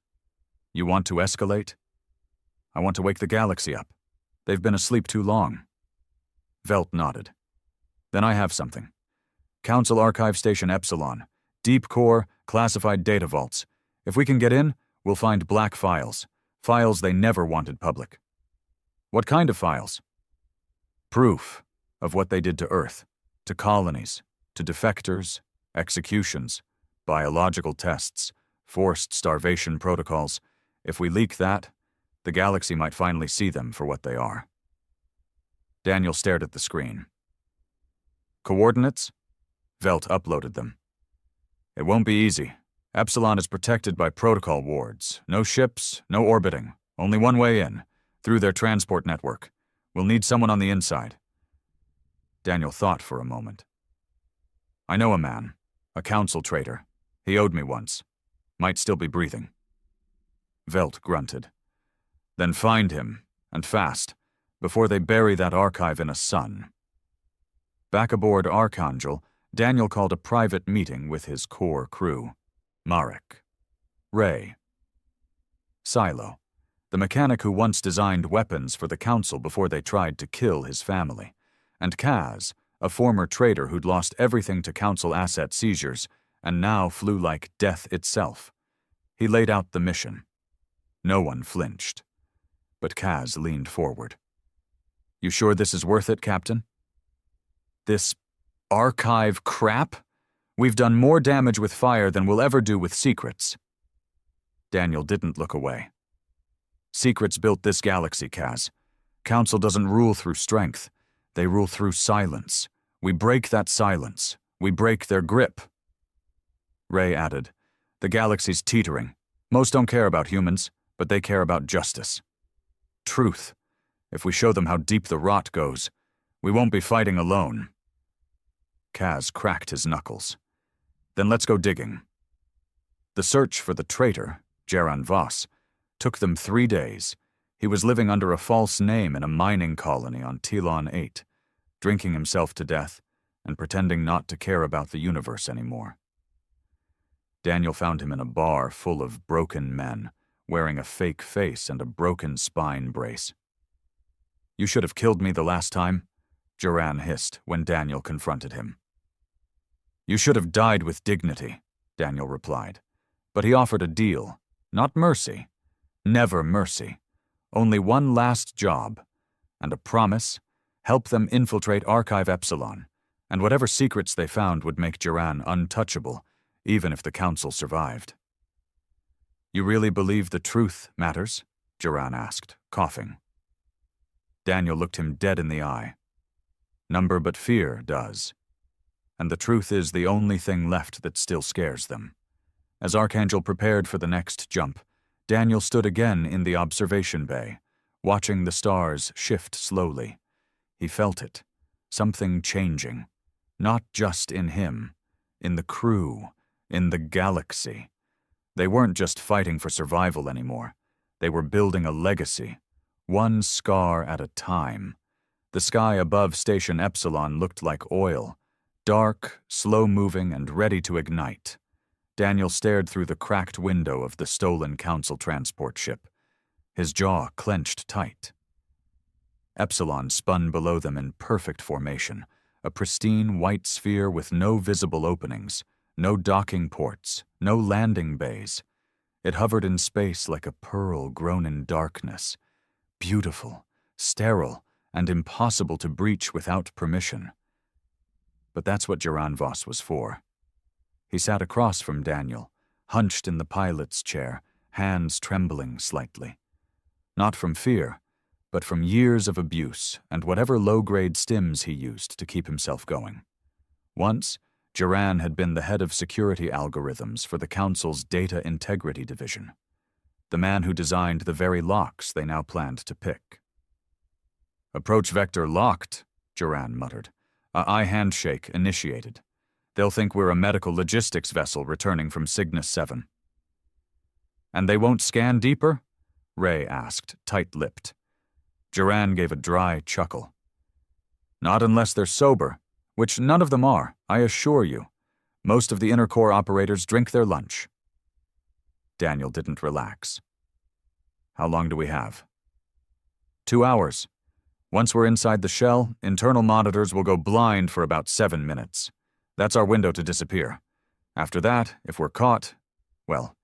You want to escalate? I want to wake the galaxy up. They've been asleep too long. Velt nodded. Then I have something. Council Archive Station Epsilon. Deep core, classified data vaults. If we can get in, we'll find black files. Files they never wanted public. What kind of files? Proof of what they did to Earth, to colonies, to defectors, executions, biological tests, forced starvation protocols. If we leak that, the galaxy might finally see them for what they are. Daniel stared at the screen. Coordinates? Velt uploaded them. It won't be easy. Epsilon is protected by protocol wards. No ships, no orbiting. Only one way in, through their transport network. We'll need someone on the inside. Daniel thought for a moment. I know a man, a council traitor. He owed me once. Might still be breathing. Velt grunted. Then find him, and fast, before they bury that archive in a sun. Back aboard Archangel, Daniel called a private meeting with his core crew. Marek. Ray. Silo, the mechanic who once designed weapons for the Council before they tried to kill his family. And Kaz, a former trader who'd lost everything to Council asset seizures and now flew like death itself. He laid out the mission. No one flinched. But Kaz leaned forward. "You sure this is worth it, Captain?" "This archive crap? We've done more damage with fire than we'll ever do with secrets." Daniel didn't look away. "Secrets built this galaxy, Kaz. Council doesn't rule through strength. They rule through silence. We break that silence. We break their grip." Ray added, "The galaxy's teetering. Most don't care about humans, but they care about justice. Truth. If we show them how deep the rot goes, we won't be fighting alone." Kaz cracked his knuckles. "Then let's go digging." The search for the traitor, Geran Voss, took them 3 days. He was living under a false name in a mining colony on Telon 8, drinking himself to death and pretending not to care about the universe anymore. Daniel found him in a bar full of broken men, wearing a fake face and a broken spine brace. "You should have killed me the last time," Geran hissed when Daniel confronted him. "You should have died with dignity," Daniel replied. But he offered a deal. Not mercy. Never mercy. Only one last job. And a promise: help them infiltrate Archive Epsilon, and whatever secrets they found would make Geran untouchable, even if the Council survived. "You really believe the truth matters?" Geran asked, coughing. Daniel looked him dead in the eye. "Number but fear does. And the truth is the only thing left that still scares them." As Archangel prepared for the next jump, Daniel stood again in the observation bay, watching the stars shift slowly. He felt it, something changing, not just in him, in the crew, in the galaxy. They weren't just fighting for survival anymore. They were building a legacy, one scar at a time. The sky above Station Epsilon looked like oil, dark, slow-moving, and ready to ignite. Daniel stared through the cracked window of the stolen Council transport ship, his jaw clenched tight. Epsilon spun below them in perfect formation, a pristine white sphere with no visible openings, no docking ports, no landing bays. It hovered in space like a pearl grown in darkness, beautiful, sterile, and impossible to breach without permission. But that's what Geran Voss was for. He sat across from Daniel, hunched in the pilot's chair, hands trembling slightly. Not from fear, but from years of abuse and whatever low-grade stims he used to keep himself going. Once, Geran had been the head of security algorithms for the Council's Data Integrity Division, the man who designed the very locks they now planned to pick. "Approach vector locked," Geran muttered. "A eye handshake initiated. They'll think we're a medical logistics vessel returning from Cygnus 7. "And they won't scan deeper?" Ray asked, tight-lipped. Geran gave a dry chuckle. "Not unless they're sober, which none of them are, I assure you. Most of the inner core operators drink their lunch." Daniel didn't relax. "How long do we have?" 2 hours. Once we're inside the shell, internal monitors will go blind for about 7 minutes. That's our window to disappear. After that, if we're caught, well,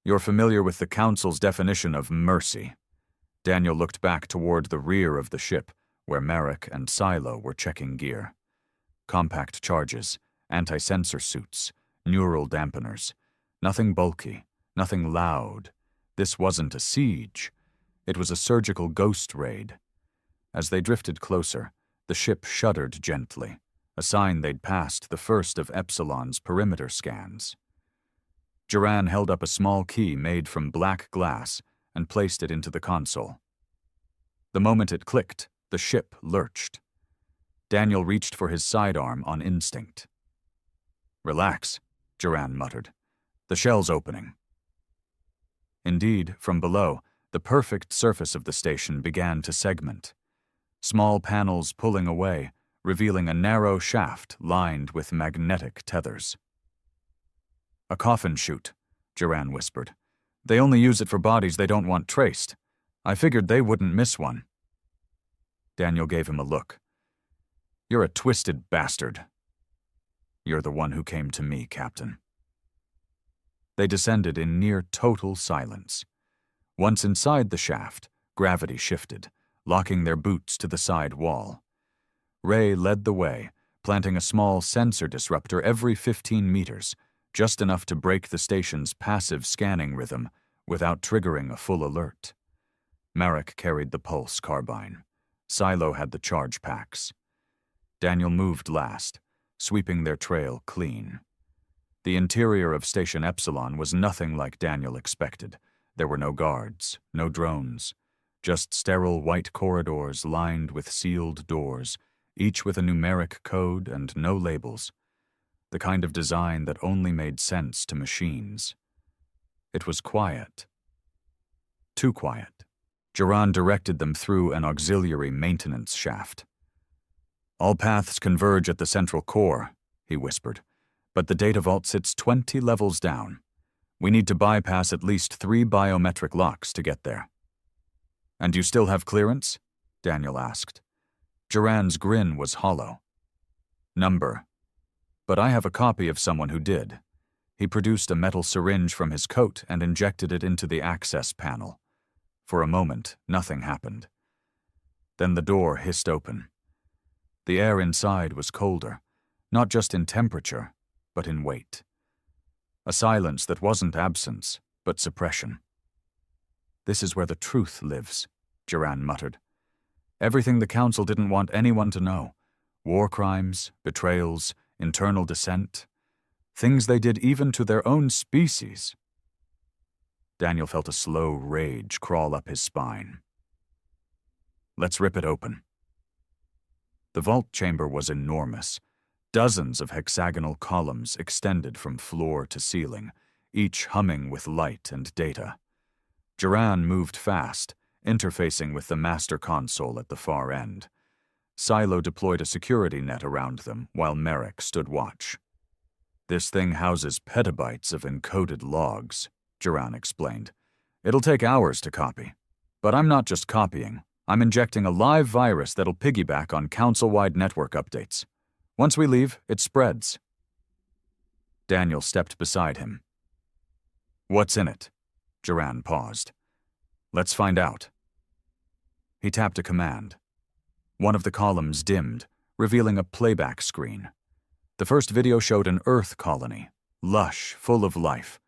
you're familiar with the Council's definition of mercy." Daniel looked back toward the rear of the ship, where Merrick and Silo were checking gear. Compact charges, anti-sensor suits, neural dampeners. Nothing bulky, nothing loud. This wasn't a siege. It was a surgical ghost raid. As they drifted closer, the ship shuddered gently, a sign they'd passed the first of Epsilon's perimeter scans. Geran held up a small key made from black glass and placed it into the console. The moment it clicked, the ship lurched. Daniel reached for his sidearm on instinct. "Relax," Geran muttered. "The shell's opening." Indeed, from below, the perfect surface of the station began to segment. Small panels pulling away, revealing a narrow shaft lined with magnetic tethers. "A coffin chute," Geran whispered. "They only use it for bodies they don't want traced. I figured they wouldn't miss one." Daniel gave him a look. "You're a twisted bastard." "You're the one who came to me, Captain." They descended in near total silence. Once inside the shaft, gravity shifted, locking their boots to the side wall. Ray led the way, planting a small sensor disruptor every 15 meters, just enough to break the station's passive scanning rhythm without triggering a full alert. Marek carried the pulse carbine. Silo had the charge packs. Daniel moved last, sweeping their trail clean. The interior of Station Epsilon was nothing like Daniel expected. There were no guards, no drones, just sterile white corridors lined with sealed doors, each with a numeric code and no labels, the kind of design that only made sense to machines. It was quiet. Too quiet. Duran directed them through an auxiliary maintenance shaft. "All paths converge at the central core," he whispered, "but the data vault sits 20 levels down. We need to bypass at least 3 biometric locks to get there." "And you still have clearance?" Daniel asked. Duran's grin was hollow. "Number. But I have a copy of someone who did." He produced a metal syringe from his coat and injected it into the access panel. For a moment, nothing happened. Then the door hissed open. The air inside was colder, not just in temperature, but in weight. A silence that wasn't absence, but suppression. "This is where the truth lives," Duran muttered. "Everything the Council didn't want anyone to know. War crimes, betrayals, internal dissent. Things they did even to their own species." Daniel felt a slow rage crawl up his spine. "Let's rip it open." The vault chamber was enormous. Dozens of hexagonal columns extended from floor to ceiling, each humming with light and data. Duran moved fast, interfacing with the master console at the far end. Silo deployed a security net around them while Marek stood watch. "This thing houses petabytes of encoded logs," Duran explained. "It'll take hours to copy. But I'm not just copying. I'm injecting a live virus that'll piggyback on council-wide network updates. Once we leave, it spreads." Daniel stepped beside him. "What's in it?" Duran paused. "Let's find out." He tapped a command. One of the columns dimmed, revealing a playback screen. The first video showed an Earth colony, lush, full of life.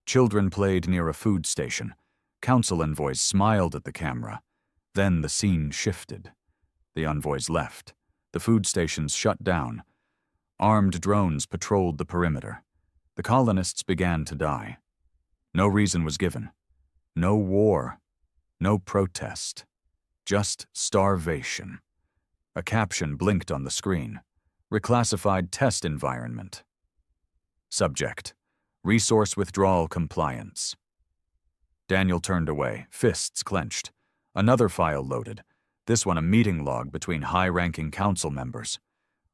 Children played near a food station. Council envoys smiled at the camera. Then the scene shifted. The envoys left. The food stations shut down. Armed drones patrolled the perimeter. The colonists began to die. No reason was given. No war. No protest. Just starvation. A caption blinked on the screen. Reclassified test environment. Subject: Resource withdrawal compliance. Daniel turned away, fists clenched. Another file loaded, this one a meeting log between high-ranking council members.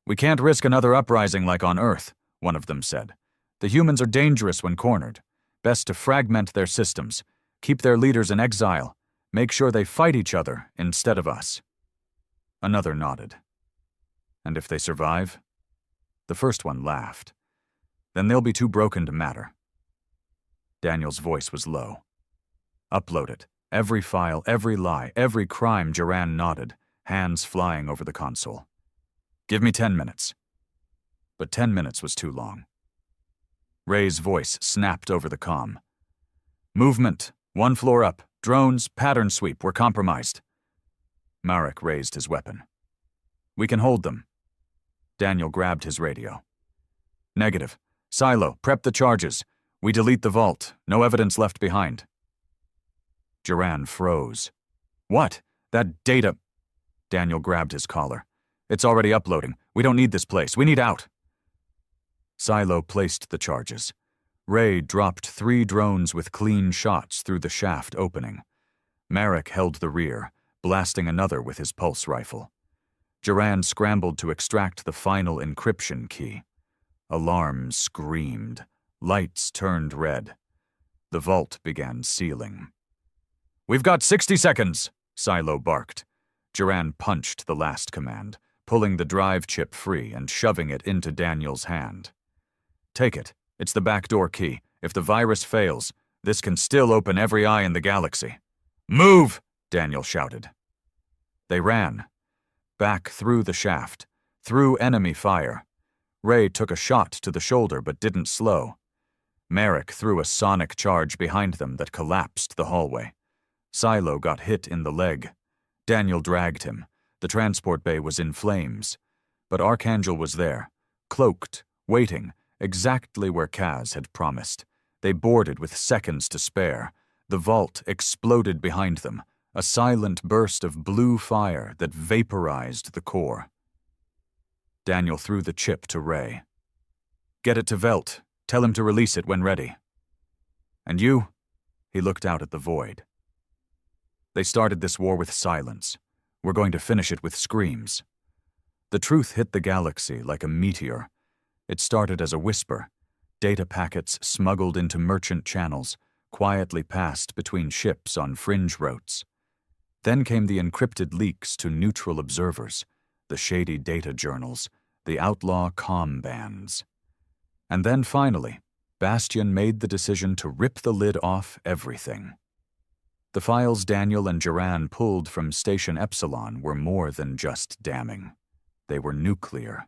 "We can't risk another uprising like on Earth," one of them said. "The humans are dangerous when cornered. Best to fragment their systems, keep their leaders in exile, make sure they fight each other instead of us." Another nodded. "And if they survive?" The first one laughed. "Then they'll be too broken to matter." Daniel's voice was low. "Upload it. Every file, every lie, every crime." Duran nodded, hands flying over the console. "Give me 10 minutes." But 10 minutes was too long. Ray's voice snapped over the comm. "Movement. 1 floor up. Drones, pattern sweep. We're compromised." Marek raised his weapon. "We can hold them." Daniel grabbed his radio. "Negative. Silo, prep the charges. We delete the vault. No evidence left behind." Duran froze. "What? That data—" Daniel grabbed his collar. "It's already uploading. We don't need this place. We need out." Silo placed the charges. Ray dropped 3 drones with clean shots through the shaft opening. Marek held the rear, blasting another with his pulse rifle. Duran scrambled to extract the final encryption key. Alarms screamed. Lights turned red. The vault began sealing. "We've got 60 seconds, Silo barked. Duran punched the last command, pulling the drive chip free and shoving it into Daniel's hand. "Take it. It's the backdoor key. If the virus fails, this can still open every eye in the galaxy. Move! Daniel shouted. They ran. Back through the shaft, through enemy fire. Ray took a shot to the shoulder but didn't slow. Merrick threw a sonic charge behind them that collapsed the hallway. Silo got hit in the leg. Daniel dragged him. The transport bay was in flames. But Archangel was there, cloaked, waiting, exactly where Kaz had promised. They boarded with seconds to spare. The vault exploded behind them, a silent burst of blue fire that vaporized the core. Daniel threw the chip to Ray. Get it to Velt. Tell him to release it when ready. And you? He looked out at the void. They started this war with silence. We're going to finish it with screams. The truth hit the galaxy like a meteor. It started as a whisper. Data packets smuggled into merchant channels, quietly passed between ships on fringe routes. Then came the encrypted leaks to neutral observers, the shady data journals, the outlaw comm bands. And then finally, Bastion made the decision to rip the lid off everything. The files Daniel and Duran pulled from Station Epsilon were more than just damning. They were nuclear.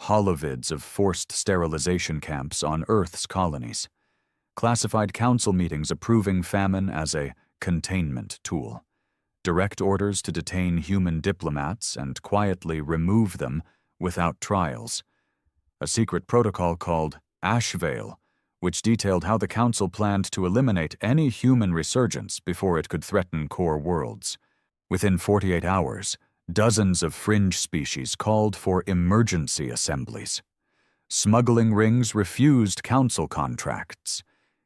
Holovids of forced sterilization camps on Earth's colonies. Classified council meetings approving famine as a containment tool. Direct orders to detain human diplomats and quietly remove them without trials. A secret protocol called Ashvale, which detailed how the Council planned to eliminate any human resurgence before it could threaten core worlds. Within 48 hours, dozens of fringe species called for emergency assemblies. Smuggling rings refused Council contracts.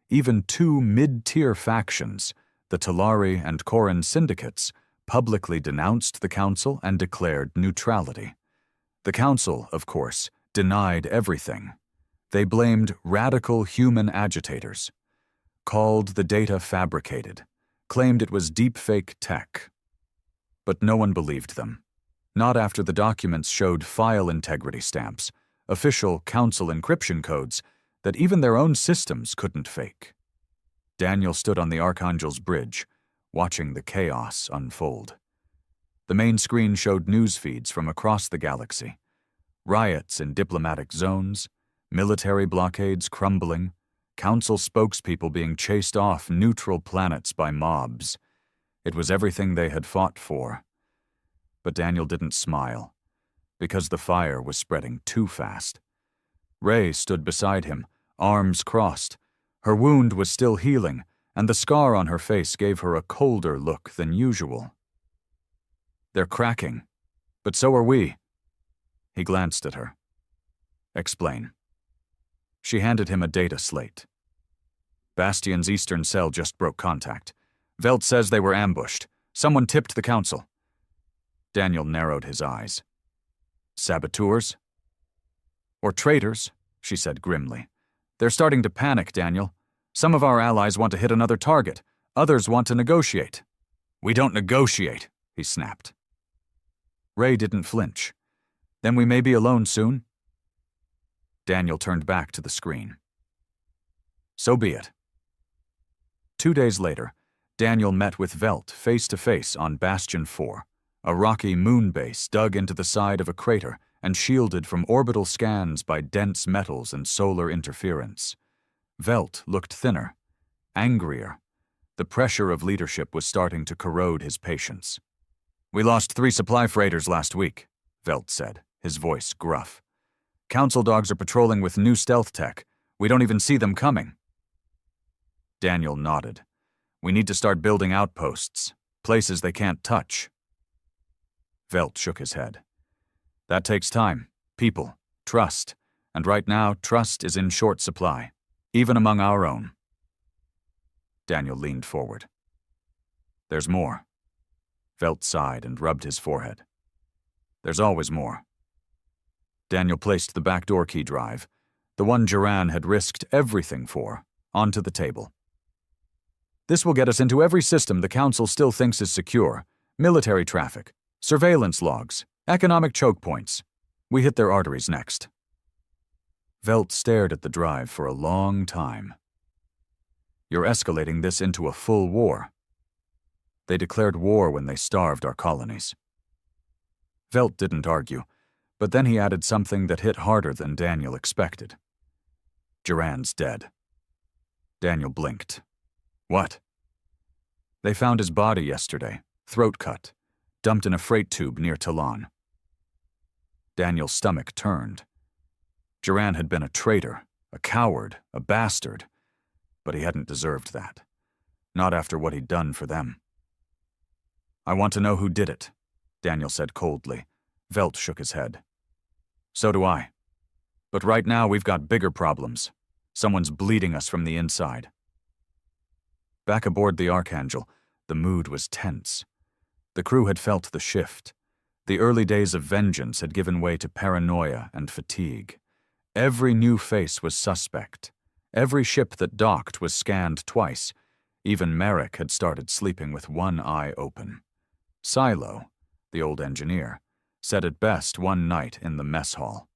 Even two mid-tier factions, the Talari and Koran syndicates, publicly denounced the Council and declared neutrality. The Council, of course, denied everything. They blamed radical human agitators, called the data fabricated, claimed it was deepfake tech. But no one believed them. Not after the documents showed file integrity stamps, official Council encryption codes that even their own systems couldn't fake. Daniel stood on the Archangel's bridge, watching the chaos unfold. The main screen showed news feeds from across the galaxy. Riots in diplomatic zones, military blockades crumbling, Council spokespeople being chased off neutral planets by mobs. It was everything they had fought for. But Daniel didn't smile, because the fire was spreading too fast. Ray stood beside him, arms crossed. Her wound was still healing, and the scar on her face gave her a colder look than usual. They're cracking, but so are we. He glanced at her. Explain. She handed him a data slate. Bastion's eastern cell just broke contact. Velt says they were ambushed. Someone tipped the Council. Daniel narrowed his eyes. Saboteurs? Or traitors, she said grimly. They're starting to panic, Daniel. Some of our allies want to hit another target. Others want to negotiate. We don't negotiate, he snapped. Ray didn't flinch. Then we may be alone soon. Daniel turned back to the screen. So be it. 2 days later, Daniel met with Velt face-to-face on Bastion 4, a rocky moon base dug into the side of a crater and shielded from orbital scans by dense metals and solar interference. Velt looked thinner, angrier. The pressure of leadership was starting to corrode his patience. We lost 3 supply freighters last week, Velt said, his voice gruff. Council dogs are patrolling with new stealth tech. We don't even see them coming. Daniel nodded. We need to start building outposts, places they can't touch. Velt shook his head. That takes time, people, trust, and right now trust is in short supply, even among our own. Daniel leaned forward. There's more. Velt sighed and rubbed his forehead. There's always more. Daniel placed the backdoor key drive, the one Duran had risked everything for, onto the table. This will get us into every system the Council still thinks is secure. Military traffic, surveillance logs, economic choke points. We hit their arteries next. Velt stared at the drive for a long time. "You're escalating this into a full war. They declared war when they starved our colonies." Velt didn't argue, but then he added something that hit harder than Daniel expected. "Duran's dead." Daniel blinked. "What?" "They found his body yesterday, throat cut, dumped in a freight tube near Toulon." Daniel's stomach turned. Duran had been a traitor, a coward, a bastard, but he hadn't deserved that. Not after what he'd done for them. "I want to know who did it," Daniel said coldly. Velt shook his head. "So do I. But right now we've got bigger problems. Someone's bleeding us from the inside." Back aboard the Archangel, the mood was tense. The crew had felt the shift. The early days of vengeance had given way to paranoia and fatigue. Every new face was suspect. Every ship that docked was scanned twice. Even Merrick had started sleeping with one eye open. Silo, the old engineer, said it best one night in the mess hall.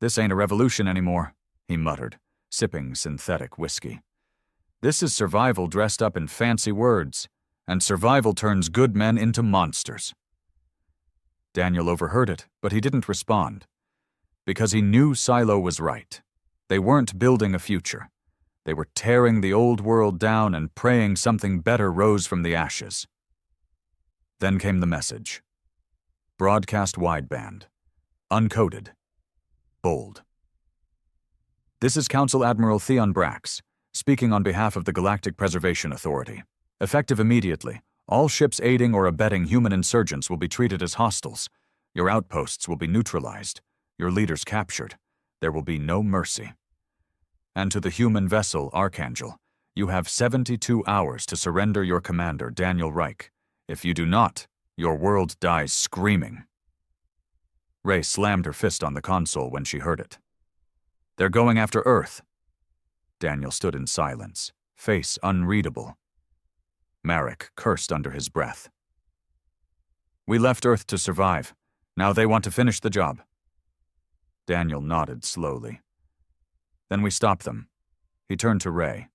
"This ain't a revolution anymore," he muttered, sipping synthetic whiskey. "This is survival dressed up in fancy words, and survival turns good men into monsters." Daniel overheard it, but he didn't respond. Because he knew Silo was right. They weren't building a future. They were tearing the old world down and praying something better rose from the ashes. Then came the message. Broadcast wideband. Uncoded. Bold. "This is Council Admiral Theon Brax, speaking on behalf of the Galactic Preservation Authority. Effective immediately, all ships aiding or abetting human insurgents will be treated as hostiles. Your outposts will be neutralized. Your leaders captured. There will be no mercy. And to the human vessel, Archangel, you have 72 hours to surrender your commander, Daniel Reich. If you do not, your world dies screaming." Ray slammed her fist on the console when she heard it. "They're going after Earth." Daniel stood in silence, face unreadable. Marek cursed under his breath. "We left Earth to survive. Now they want to finish the job." Daniel nodded slowly. "Then we stop them." He turned to Ray.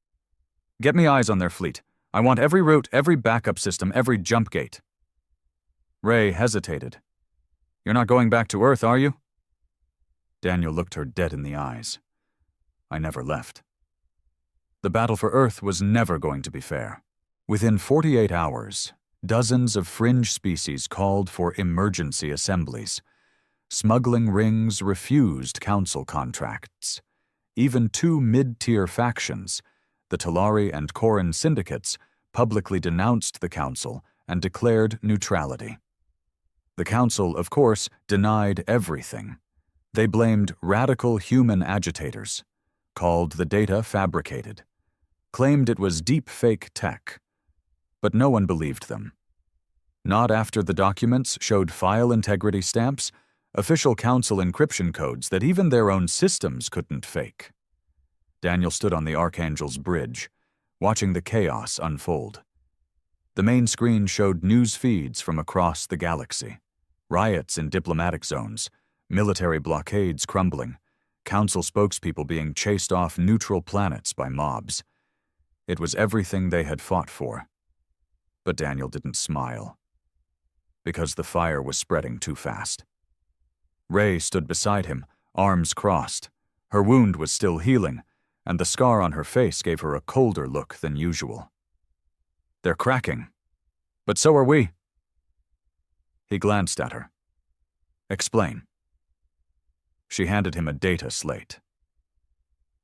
"Get me eyes on their fleet. I want every route, every backup system, every jump gate." Ray hesitated. "You're not going back to Earth, are you?" Daniel looked her dead in the eyes. "I never left." The battle for Earth was never going to be fair. Within 48 hours, dozens of fringe species called for emergency assemblies. Smuggling rings refused council contracts. Even two mid-tier factions, the Talari and Koran syndicates, publicly denounced the council and declared neutrality. The council, of course, denied everything. They blamed radical human agitators, called the data fabricated, claimed it was deep-fake tech. But no one believed them. Not after the documents showed file integrity stamps, official council encryption codes that even their own systems couldn't fake. Daniel stood on the Archangel's bridge, watching the chaos unfold. The main screen showed news feeds from across the galaxy. Riots in diplomatic zones, military blockades crumbling, council spokespeople being chased off neutral planets by mobs. It was everything they had fought for. But Daniel didn't smile. Because the fire was spreading too fast. Ray stood beside him, arms crossed. Her wound was still healing, and the scar on her face gave her a colder look than usual. "They're cracking. But so are we." He glanced at her. "Explain." She handed him a data slate.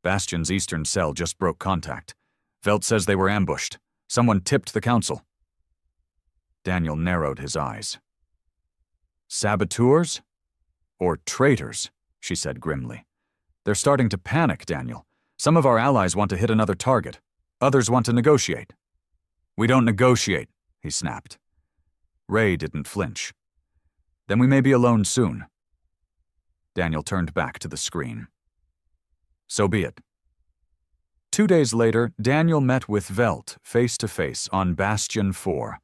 "Bastion's eastern cell just broke contact. Velt says they were ambushed. Someone tipped the council." Daniel narrowed his eyes. "Saboteurs? Or traitors?" she said grimly. "They're starting to panic, Daniel. Some of our allies want to hit another target. Others want to negotiate." "We don't negotiate," he snapped. Ray didn't flinch. "Then we may be alone soon." Daniel turned back to the screen. "So be it." 2 days later, Daniel met with Velt face-to-face on Bastion 4,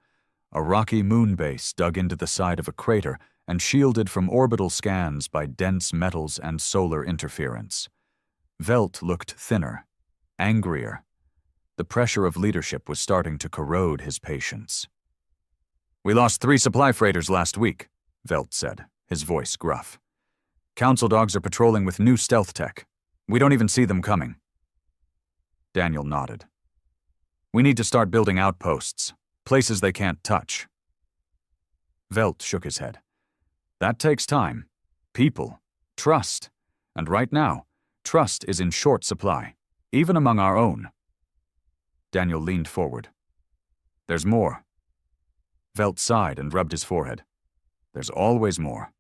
a rocky moon base dug into the side of a crater and shielded from orbital scans by dense metals and solar interference. Velt looked thinner, angrier. The pressure of leadership was starting to corrode his patience. "We lost 3 supply freighters last week," Velt said, his voice gruff. "Council dogs are patrolling with new stealth tech. We don't even see them coming." Daniel nodded. "We need to start building outposts, places they can't touch." Velt shook his head. "That takes time. People. Trust. And right now, trust is in short supply, even among our own." Daniel leaned forward. "There's more." Velt sighed and rubbed his forehead. "There's always more."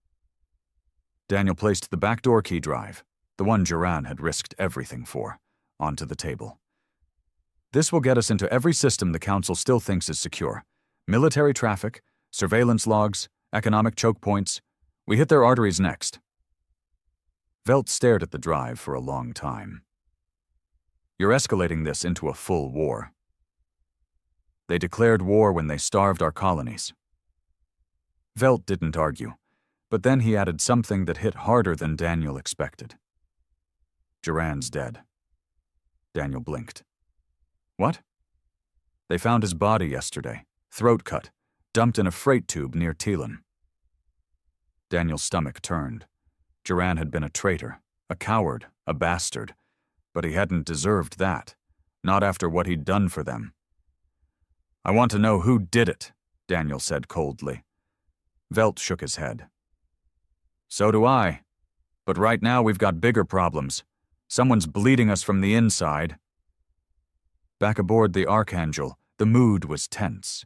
Daniel placed the backdoor key drive, the one Duran had risked everything for, onto the table. "This will get us into every system the Council still thinks is secure. Military traffic, surveillance logs, economic choke points. We hit their arteries next." Velt stared at the drive for a long time. "You're escalating this into a full war." "They declared war when they starved our colonies." Velt didn't argue, but then he added something that hit harder than Daniel expected. "Duran's dead." Daniel blinked. "What?" "They found his body yesterday, throat cut, dumped in a freight tube near Teelan." Daniel's stomach turned. Duran had been a traitor, a coward, a bastard, but he hadn't deserved that, not after what he'd done for them. "I want to know who did it," Daniel said coldly. Velt shook his head. "So do I. But right now we've got bigger problems. Someone's bleeding us from the inside." Back aboard the Archangel, the mood was tense.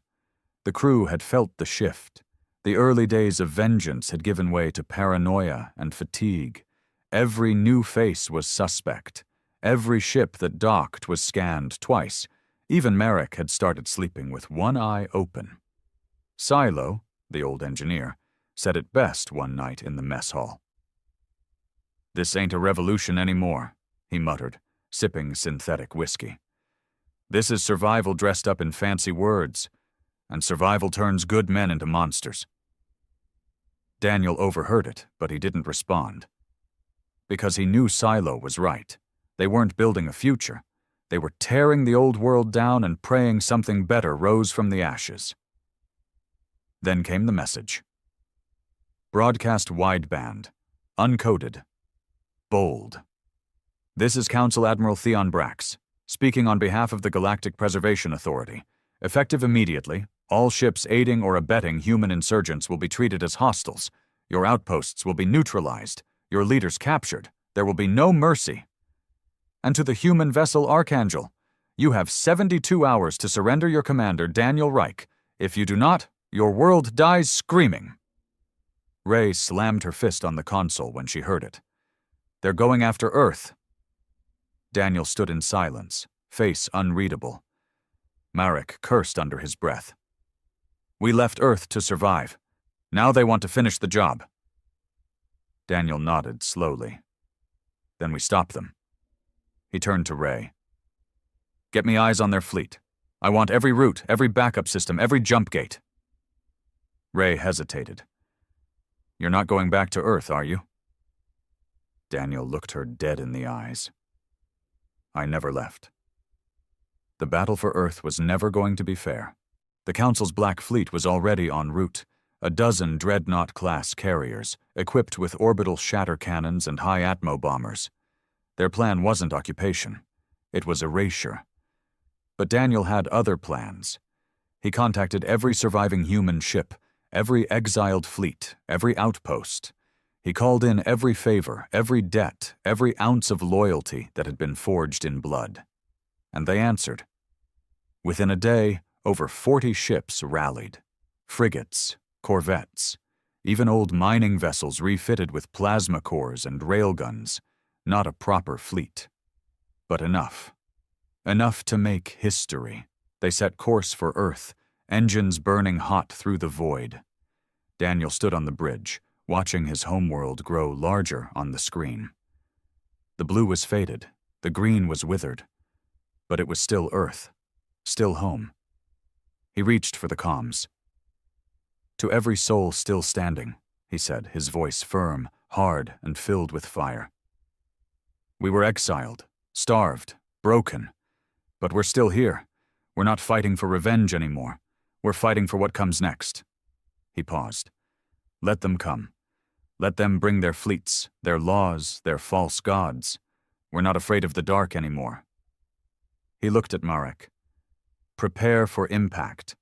The crew had felt the shift. The early days of vengeance had given way to paranoia and fatigue. Every new face was suspect. Every ship that docked was scanned twice. Even Merrick had started sleeping with one eye open. Silo, the old engineer, said it best one night in the mess hall. "This ain't a revolution anymore," he muttered, sipping synthetic whiskey. "This is survival dressed up in fancy words, and survival turns good men into monsters." Daniel overheard it, but he didn't respond. Because he knew Silo was right. They weren't building a future. They were tearing the old world down and praying something better rose from the ashes. Then came the message. Broadcast wideband. Uncoded. Bold. "This is Council Admiral Theon Brax, speaking on behalf of the Galactic Preservation Authority. Effective immediately, all ships aiding or abetting human insurgents will be treated as hostiles. Your outposts will be neutralized. Your leaders captured. There will be no mercy. And to the human vessel Archangel, you have 72 hours to surrender your commander, Daniel Reich. If you do not, your world dies screaming." Ray slammed her fist on the console when she heard it. "They're going after Earth." Daniel stood in silence, face unreadable. Marek cursed under his breath. "We left Earth to survive. Now they want to finish the job." Daniel nodded slowly. "Then we stop them." He turned to Ray. "Get me eyes on their fleet. I want every route, every backup system, every jump gate." Ray hesitated. "You're not going back to Earth, are you?" Daniel looked her dead in the eyes. "I never left." The battle for Earth was never going to be fair. The Council's Black Fleet was already en route, a dozen Dreadnought-class carriers, equipped with orbital shatter cannons and high-atmo bombers. Their plan wasn't occupation. It was erasure. But Daniel had other plans. He contacted every surviving human ship, every exiled fleet, every outpost. He called in every favor, every debt, every ounce of loyalty that had been forged in blood. And they answered. Within a day, over 40 ships rallied. Frigates, corvettes, even old mining vessels refitted with plasma cores and railguns. Not a proper fleet. But enough. Enough to make history. They set course for Earth, engines burning hot through the void. Daniel stood on the bridge, watching his homeworld grow larger on the screen. The blue was faded, the green was withered, but it was still Earth, still home. He reached for the comms. "To every soul still standing," he said, his voice firm, hard, and filled with fire. We were exiled, starved, broken. But we're still here. We're not fighting for revenge anymore. We're fighting for what comes next." He paused. "Let them come. Let them bring their fleets, their laws, their false gods. We're not afraid of the dark anymore." He looked at Marek. "Prepare for impact."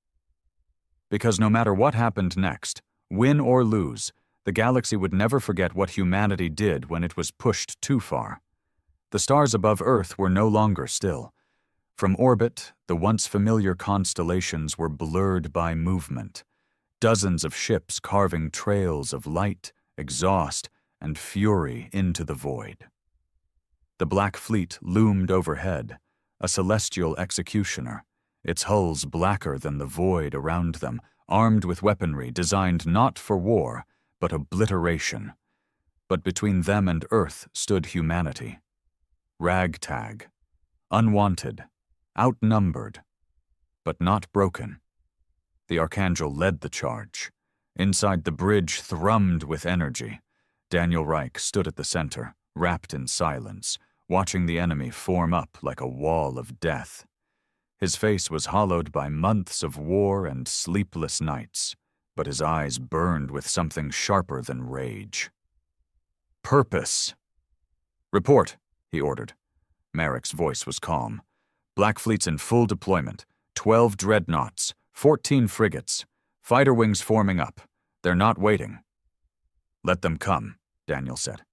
Because no matter what happened next, win or lose, the galaxy would never forget what humanity did when it was pushed too far. The stars above Earth were no longer still. From orbit, the once familiar constellations were blurred by movement, dozens of ships carving trails of light, exhaust, and fury into the void. The Black Fleet loomed overhead, a celestial executioner, its hulls blacker than the void around them, armed with weaponry designed not for war, but obliteration. But between them and Earth stood humanity. Ragtag, unwanted, outnumbered, but not broken. The Archangel led the charge. Inside the bridge thrummed with energy. Daniel Reich stood at the center, wrapped in silence, watching the enemy form up like a wall of death. His face was hollowed by months of war and sleepless nights, but his eyes burned with something sharper than rage. "Purpose." "Report," he ordered. Marek's voice was calm. "Black Fleet's in full deployment. 12 dreadnoughts, 14 frigates, fighter wings forming up. They're not waiting." "Let them come," Daniel said.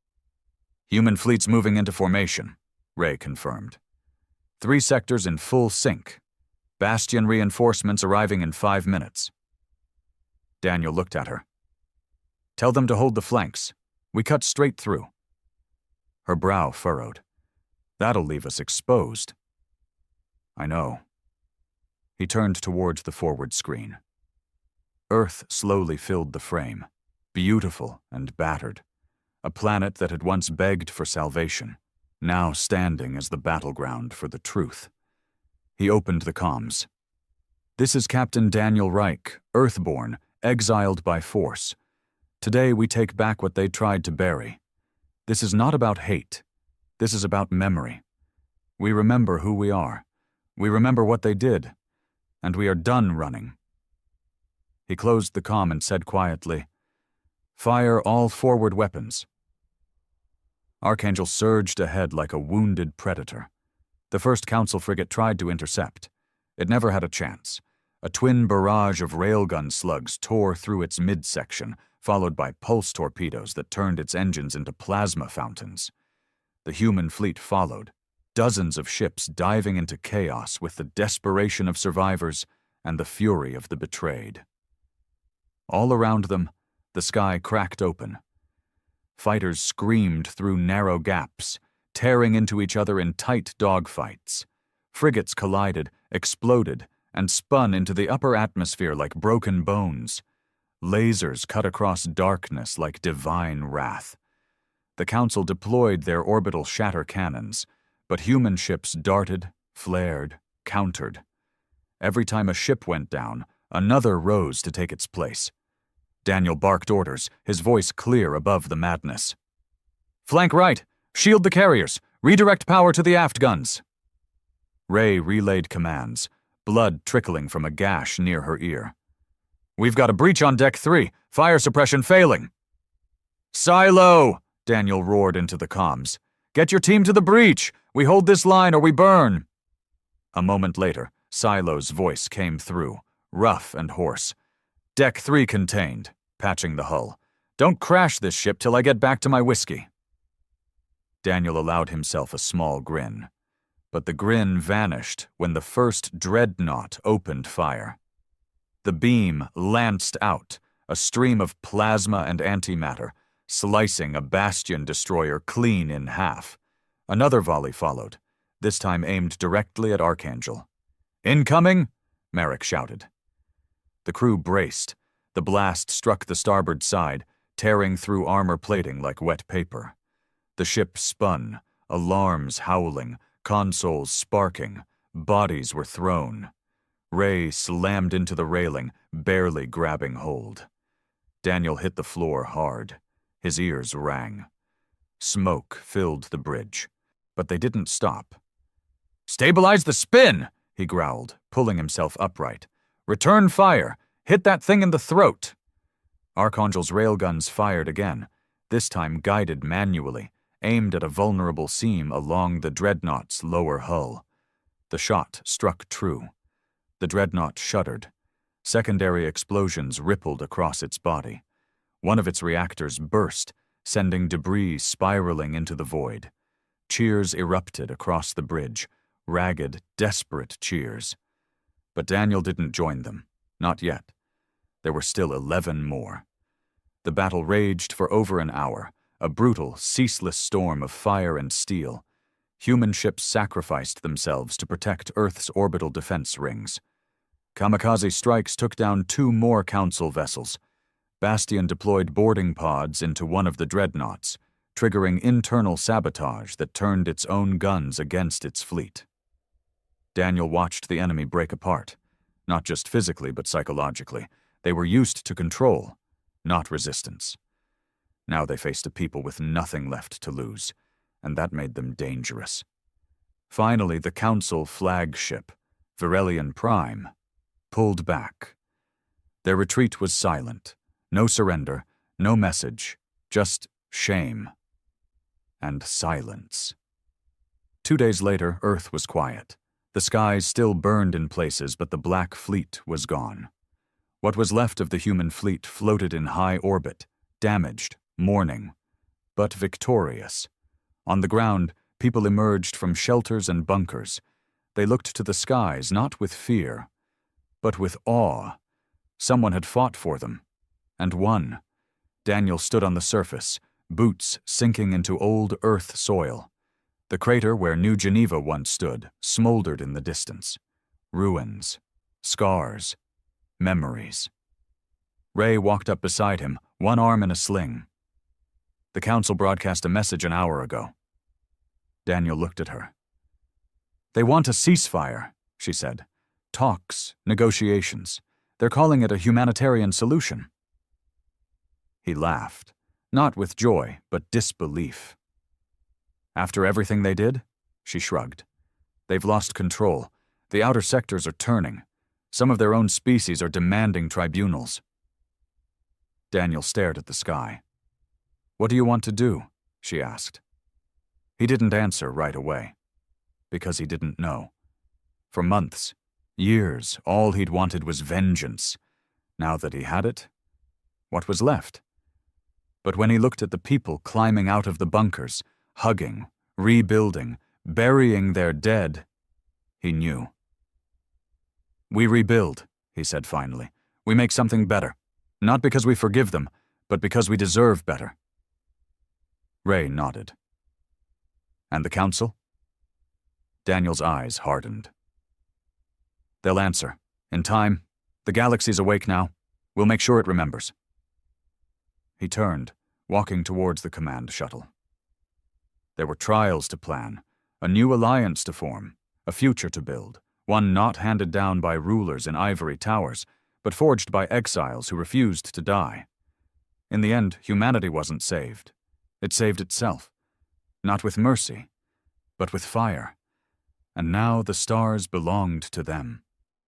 "Human fleet's moving into formation," Ray confirmed. 3 sectors in full sync. Bastion reinforcements arriving in 5 minutes. Daniel looked at her. "Tell them to hold the flanks. We cut straight through." Her brow furrowed. "That'll leave us exposed." "I know." He turned towards the forward screen. Earth slowly filled the frame, beautiful and battered. A planet that had once begged for salvation, now standing as the battleground for the truth. He opened the comms. "This is Captain Daniel Reich, Earthborn, exiled by force. Today we take back what they tried to bury. This is not about hate. This is about memory. We remember who we are. We remember what they did. And we are done running." He closed the comm and said quietly, "Fire all forward weapons." Archangel surged ahead like a wounded predator. The first Council frigate tried to intercept. It never had a chance. A twin barrage of railgun slugs tore through its midsection, followed by pulse torpedoes that turned its engines into plasma fountains. The human fleet followed, dozens of ships diving into chaos with the desperation of survivors and the fury of the betrayed. All around them, the sky cracked open. Fighters screamed through narrow gaps, tearing into each other in tight dogfights. Frigates collided, exploded, and spun into the upper atmosphere like broken bones. Lasers cut across darkness like divine wrath. The Council deployed their orbital shatter cannons, but human ships darted, flared, countered. Every time a ship went down, another rose to take its place. Daniel barked orders, his voice clear above the madness. "Flank right! Shield the carriers! Redirect power to the aft guns!" Ray relayed commands, blood trickling from a gash near her ear. "We've got a breach on Deck 3, fire suppression failing." "Silo!" Daniel roared into the comms. "Get your team to the breach! We hold this line or we burn!" A moment later, Silo's voice came through, rough and hoarse. "Deck 3 contained," patching the hull. "Don't crash this ship till I get back to my whiskey." Daniel allowed himself a small grin. But the grin vanished when the first dreadnought opened fire. The beam lanced out, a stream of plasma and antimatter, slicing a Bastion destroyer clean in half. Another volley followed, this time aimed directly at Archangel. "Incoming!" Marek shouted. The crew braced. The blast struck the starboard side, tearing through armor plating like wet paper. The ship spun, alarms howling, consoles sparking, bodies were thrown. Ray slammed into the railing, barely grabbing hold. Daniel hit the floor hard. His ears rang. Smoke filled the bridge. But they didn't stop. "Stabilize the spin!" he growled, pulling himself upright. "Return fire! Hit that thing in the throat!" Archangel's railguns fired again, this time guided manually, aimed at a vulnerable seam along the dreadnought's lower hull. The shot struck true. The dreadnought shuddered. Secondary explosions rippled across its body. One of its reactors burst, sending debris spiraling into the void. Cheers erupted across the bridge, ragged, desperate cheers. But Daniel didn't join them. Not yet. There were still 11 more. The battle raged for over an hour, a brutal, ceaseless storm of fire and steel. Human ships sacrificed themselves to protect Earth's orbital defense rings. Kamikaze strikes took down 2 more Council vessels. Bastion deployed boarding pods into one of the dreadnoughts, triggering internal sabotage that turned its own guns against its fleet. Daniel watched the enemy break apart, not just physically but psychologically. They were used to control, not resistance. Now they faced a people with nothing left to lose, and that made them dangerous. Finally, the Council flagship, Virelian Prime, pulled back. Their retreat was silent. No surrender, no message, just shame and silence. 2 days later, Earth was quiet. The skies still burned in places, but the Black Fleet was gone. What was left of the human fleet floated in high orbit, damaged, mourning, but victorious. On the ground, people emerged from shelters and bunkers. They looked to the skies not with fear, but with awe. Someone had fought for them, and won. Daniel stood on the surface, boots sinking into old Earth soil. The crater where New Geneva once stood smoldered in the distance. Ruins, scars, memories. Ray walked up beside him, one arm in a sling. "The Council broadcast a message an hour ago." Daniel looked at her. "They want a ceasefire," she said. "Talks, negotiations. They're calling it a humanitarian solution." He laughed, not with joy, but disbelief. "After everything they did?" She shrugged. "They've lost control. The outer sectors are turning. Some of their own species are demanding tribunals." Daniel stared at the sky. "What do you want to do?" she asked. He didn't answer right away, because he didn't know. For months, years, all he'd wanted was vengeance. Now that he had it, what was left? But when he looked at the people climbing out of the bunkers, hugging, rebuilding, burying their dead, he knew. "We rebuild," he said finally. "We make something better. Not because we forgive them, but because we deserve better." Ray nodded. "And the Council?" Daniel's eyes hardened. "They'll answer. In time. The galaxy's awake now. We'll make sure it remembers." He turned, walking towards the command shuttle. There were trials to plan, a new alliance to form, a future to build, one not handed down by rulers in ivory towers, but forged by exiles who refused to die. In the end, humanity wasn't saved. It saved itself. Not with mercy, but with fire. And now the stars belonged to them.